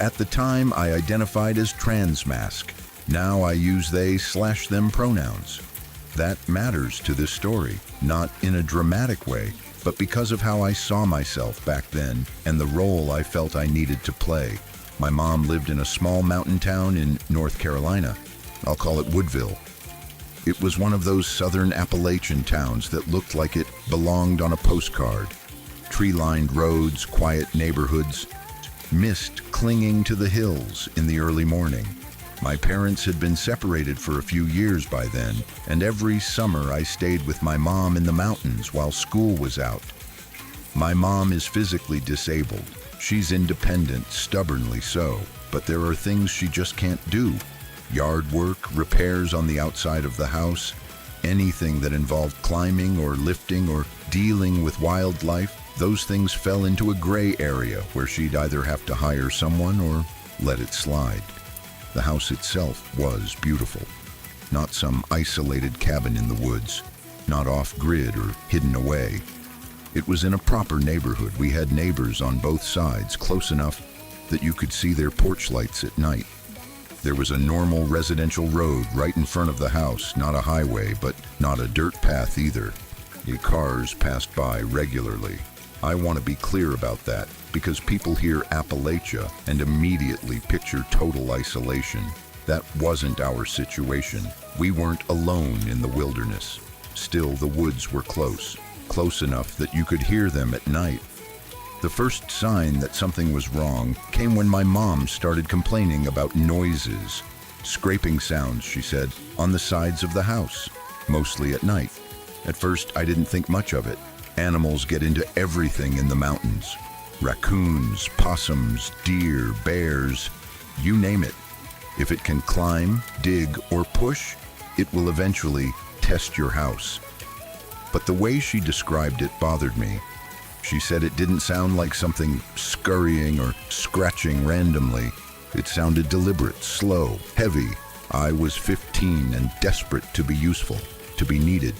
At the time, I identified as transmasc. Now I use they/them pronouns. That matters to this story, not in a dramatic way, but because of how I saw myself back then and the role I felt I needed to play. My mom lived in a small mountain town in North Carolina. I'll call it Woodville. It was one of those southern Appalachian towns that looked like it belonged on a postcard. Tree-lined roads, quiet neighborhoods, mist clinging to the hills in the early morning. My parents had been separated for a few years by then, and every summer I stayed with my mom in the mountains while school was out. My mom is physically disabled. She's independent, stubbornly so, but there are things she just can't do. Yard work, repairs on the outside of the house, anything that involved climbing or lifting or dealing with wildlife, those things fell into a gray area where she'd either have to hire someone or let it slide. The house itself was beautiful. Not some isolated cabin in the woods, not off-grid or hidden away. It was in a proper neighborhood. We had neighbors on both sides, close enough that you could see their porch lights at night. There was a normal residential road right in front of the house, not a highway, but not a dirt path either. The cars passed by regularly. I want to be clear about that, because people hear Appalachia and immediately picture total isolation. That wasn't our situation. We weren't alone in the wilderness. Still, the woods were close enough that you could hear them at night. The first sign that something was wrong came when my mom started complaining about noises, scraping sounds, she said, on the sides of the house, mostly at night. At first, I didn't think much of it. Animals get into everything in the mountains. Raccoons, possums, deer, bears, you name it. If it can climb, dig, or push, it will eventually test your house. But the way she described it bothered me. She said it didn't sound like something scurrying or scratching randomly. It sounded deliberate, slow, heavy. I was 15 and desperate to be useful, to be needed,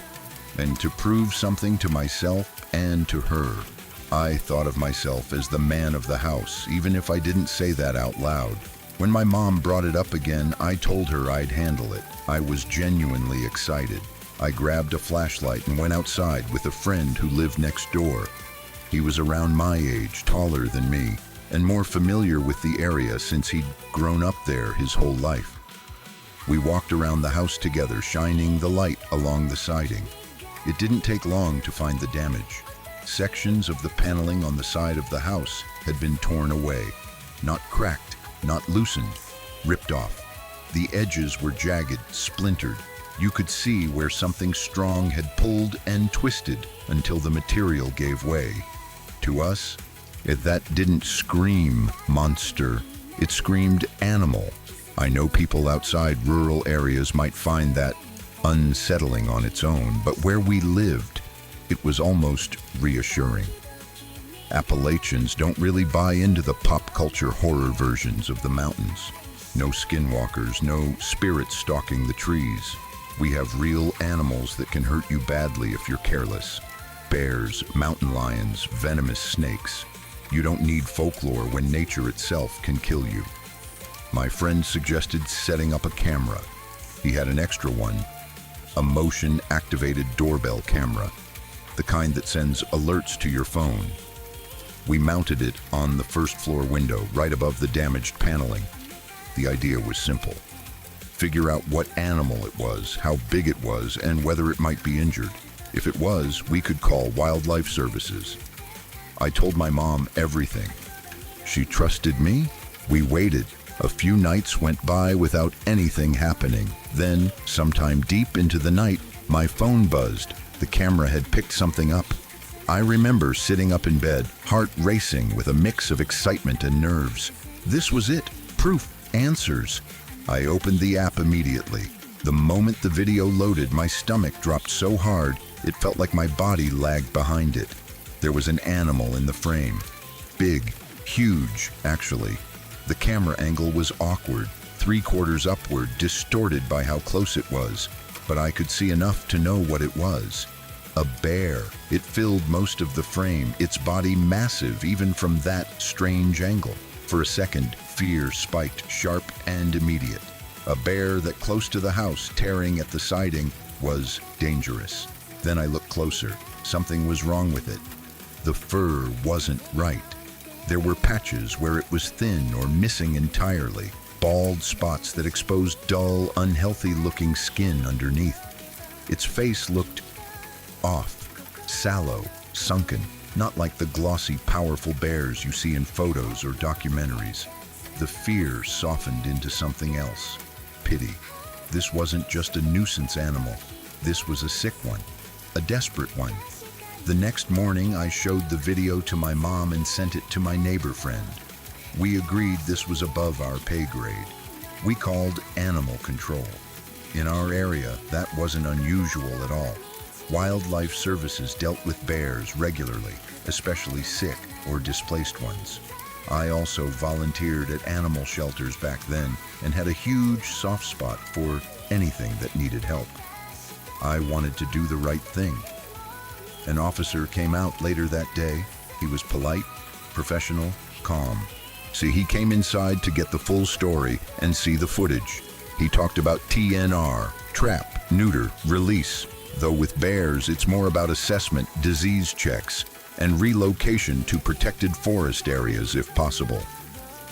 and to prove something to myself and to her. I thought of myself as the man of the house, even if I didn't say that out loud. When my mom brought it up again, I told her I'd handle it. I was genuinely excited. I grabbed a flashlight and went outside with a friend who lived next door. He was around my age, taller than me, and more familiar with the area since he'd grown up there his whole life. We walked around the house together, shining the light along the siding. It didn't take long to find the damage. Sections of the paneling on the side of the house had been torn away, not cracked, not loosened, ripped off. The edges were jagged, splintered. You could see where something strong had pulled and twisted until the material gave way. To us, that didn't scream monster, it screamed animal. I know people outside rural areas might find that unsettling on its own, but where we lived, it was almost reassuring. Appalachians don't really buy into the pop culture horror versions of the mountains. No skinwalkers, no spirits stalking the trees. We have real animals that can hurt you badly if you're careless. Bears, mountain lions, venomous snakes. You don't need folklore when nature itself can kill you. My friend suggested setting up a camera. He had an extra one, a motion-activated doorbell camera, the kind that sends alerts to your phone. We mounted it on the first floor window, right above the damaged paneling. The idea was simple. Figure out what animal it was, how big it was, and whether it might be injured. If it was, we could call wildlife services. I told my mom everything. She trusted me. We waited. A few nights went by without anything happening. Then, sometime deep into the night, my phone buzzed. The camera had picked something up. I remember sitting up in bed, heart racing with a mix of excitement and nerves. This was it. Proof. Answers. I opened the app immediately. The moment the video loaded, my stomach dropped so hard It felt like my body lagged behind it. There was an animal in the frame. Big, huge, actually. The camera angle was awkward, 3/4 upward, distorted by how close it was, but I could see enough to know what it was. A bear. It filled most of the frame, its body massive even from that strange angle. For a second, fear spiked, sharp and immediate. A bear that close to the house, tearing at the siding, was dangerous. Then I looked closer. Something was wrong with it. The fur wasn't right. There were patches where it was thin or missing entirely, bald spots that exposed dull, unhealthy-looking skin underneath. Its face looked off, sallow, sunken, not like the glossy, powerful bears you see in photos or documentaries. The fear softened into something else. Pity. This wasn't just a nuisance animal. This was a sick one, a desperate one. The next morning, I showed the video to my mom and sent it to my neighbor friend. We agreed this was above our pay grade. We called animal control. In our area, that wasn't unusual at all. Wildlife services dealt with bears regularly, especially sick or displaced ones. I also volunteered at animal shelters back then and had a huge soft spot for anything that needed help. I wanted to do the right thing. An officer came out later that day. He was polite, professional, calm. See, he came inside to get the full story and see the footage. He talked about TNR, trap, neuter, release. Though with bears, it's more about assessment, disease checks, and relocation to protected forest areas if possible.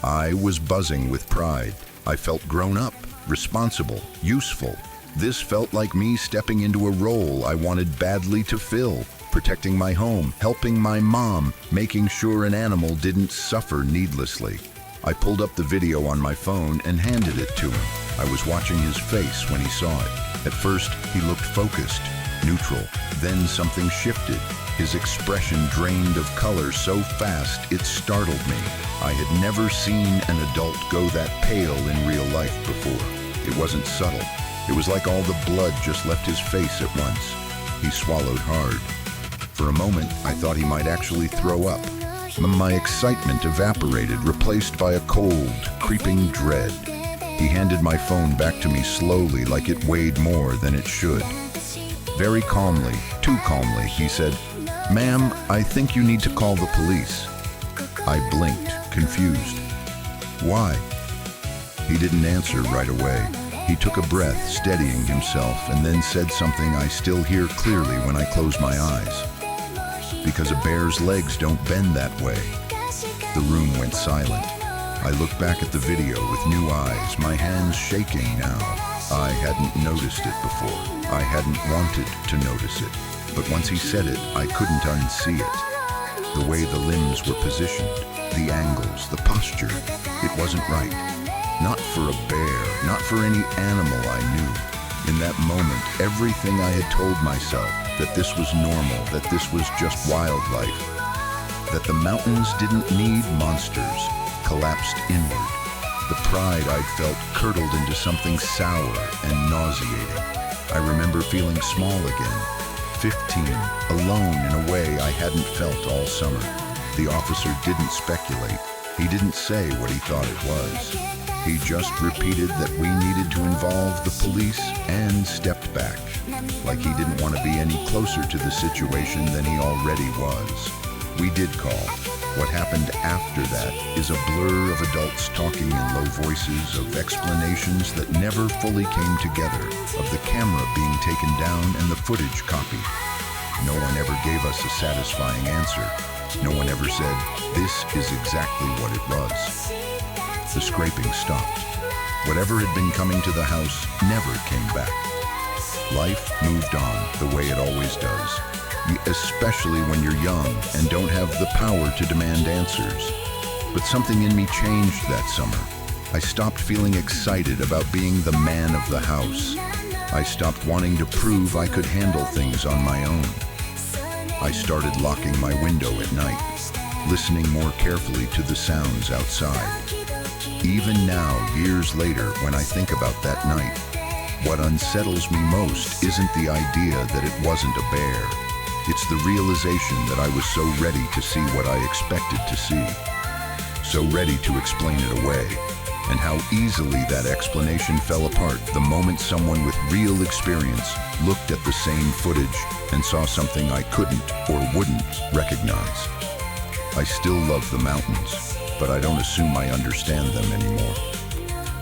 I was buzzing with pride. I felt grown up, responsible, useful. This felt like me stepping into a role I wanted badly to fill, protecting my home, helping my mom, making sure an animal didn't suffer needlessly. I pulled up the video on my phone and handed it to him. I was watching his face when he saw it. At first, he looked focused, neutral. Then something shifted. His expression drained of color so fast it startled me. I had never seen an adult go that pale in real life before. It wasn't subtle. It was like all the blood just left his face at once. He swallowed hard. For a moment, I thought he might actually throw up. My excitement evaporated, replaced by a cold, creeping dread. He handed my phone back to me slowly, like it weighed more than it should. Very calmly, too calmly, he said, "Ma'am, I think you need to call the police." I blinked, confused. "Why?" He didn't answer right away. He took a breath, steadying himself, and then said something I still hear clearly when I close my eyes. "Because a bear's legs don't bend that way." The room went silent. I looked back at the video with new eyes, my hands shaking now. I hadn't noticed it before. I hadn't wanted to notice it. But once he said it, I couldn't unsee it. The way the limbs were positioned, the angles, the posture, it wasn't right. Not for a bear, not for any animal I knew. In that moment, everything I had told myself, that this was normal, that this was just wildlife, that the mountains didn't need monsters, collapsed inward. The pride I'd felt curdled into something sour and nauseating. I remember feeling small again, 15, alone in a way I hadn't felt all summer. The officer didn't speculate. He didn't say what he thought it was. He just repeated that we needed to involve the police and stepped back, like he didn't want to be any closer to the situation than he already was. We did call. What happened after that is a blur of adults talking in low voices, of explanations that never fully came together, of the camera being taken down and the footage copied. No one ever gave us a satisfying answer. No one ever said, "This is exactly what it was." The scraping stopped. Whatever had been coming to the house never came back. Life moved on the way it always does, especially when you're young and don't have the power to demand answers. But something in me changed that summer. I stopped feeling excited about being the man of the house. I stopped wanting to prove I could handle things on my own. I started locking my window at night, listening more carefully to the sounds outside. Even now, years later, when I think about that night, What unsettles me most isn't the idea that it wasn't a bear. It's the realization that I was so ready to see what I expected to see, so ready to explain it away, and how easily that explanation fell apart the moment someone with real experience looked at the same footage and saw something I couldn't or wouldn't recognize. I still love the mountains, but I don't assume I understand them anymore.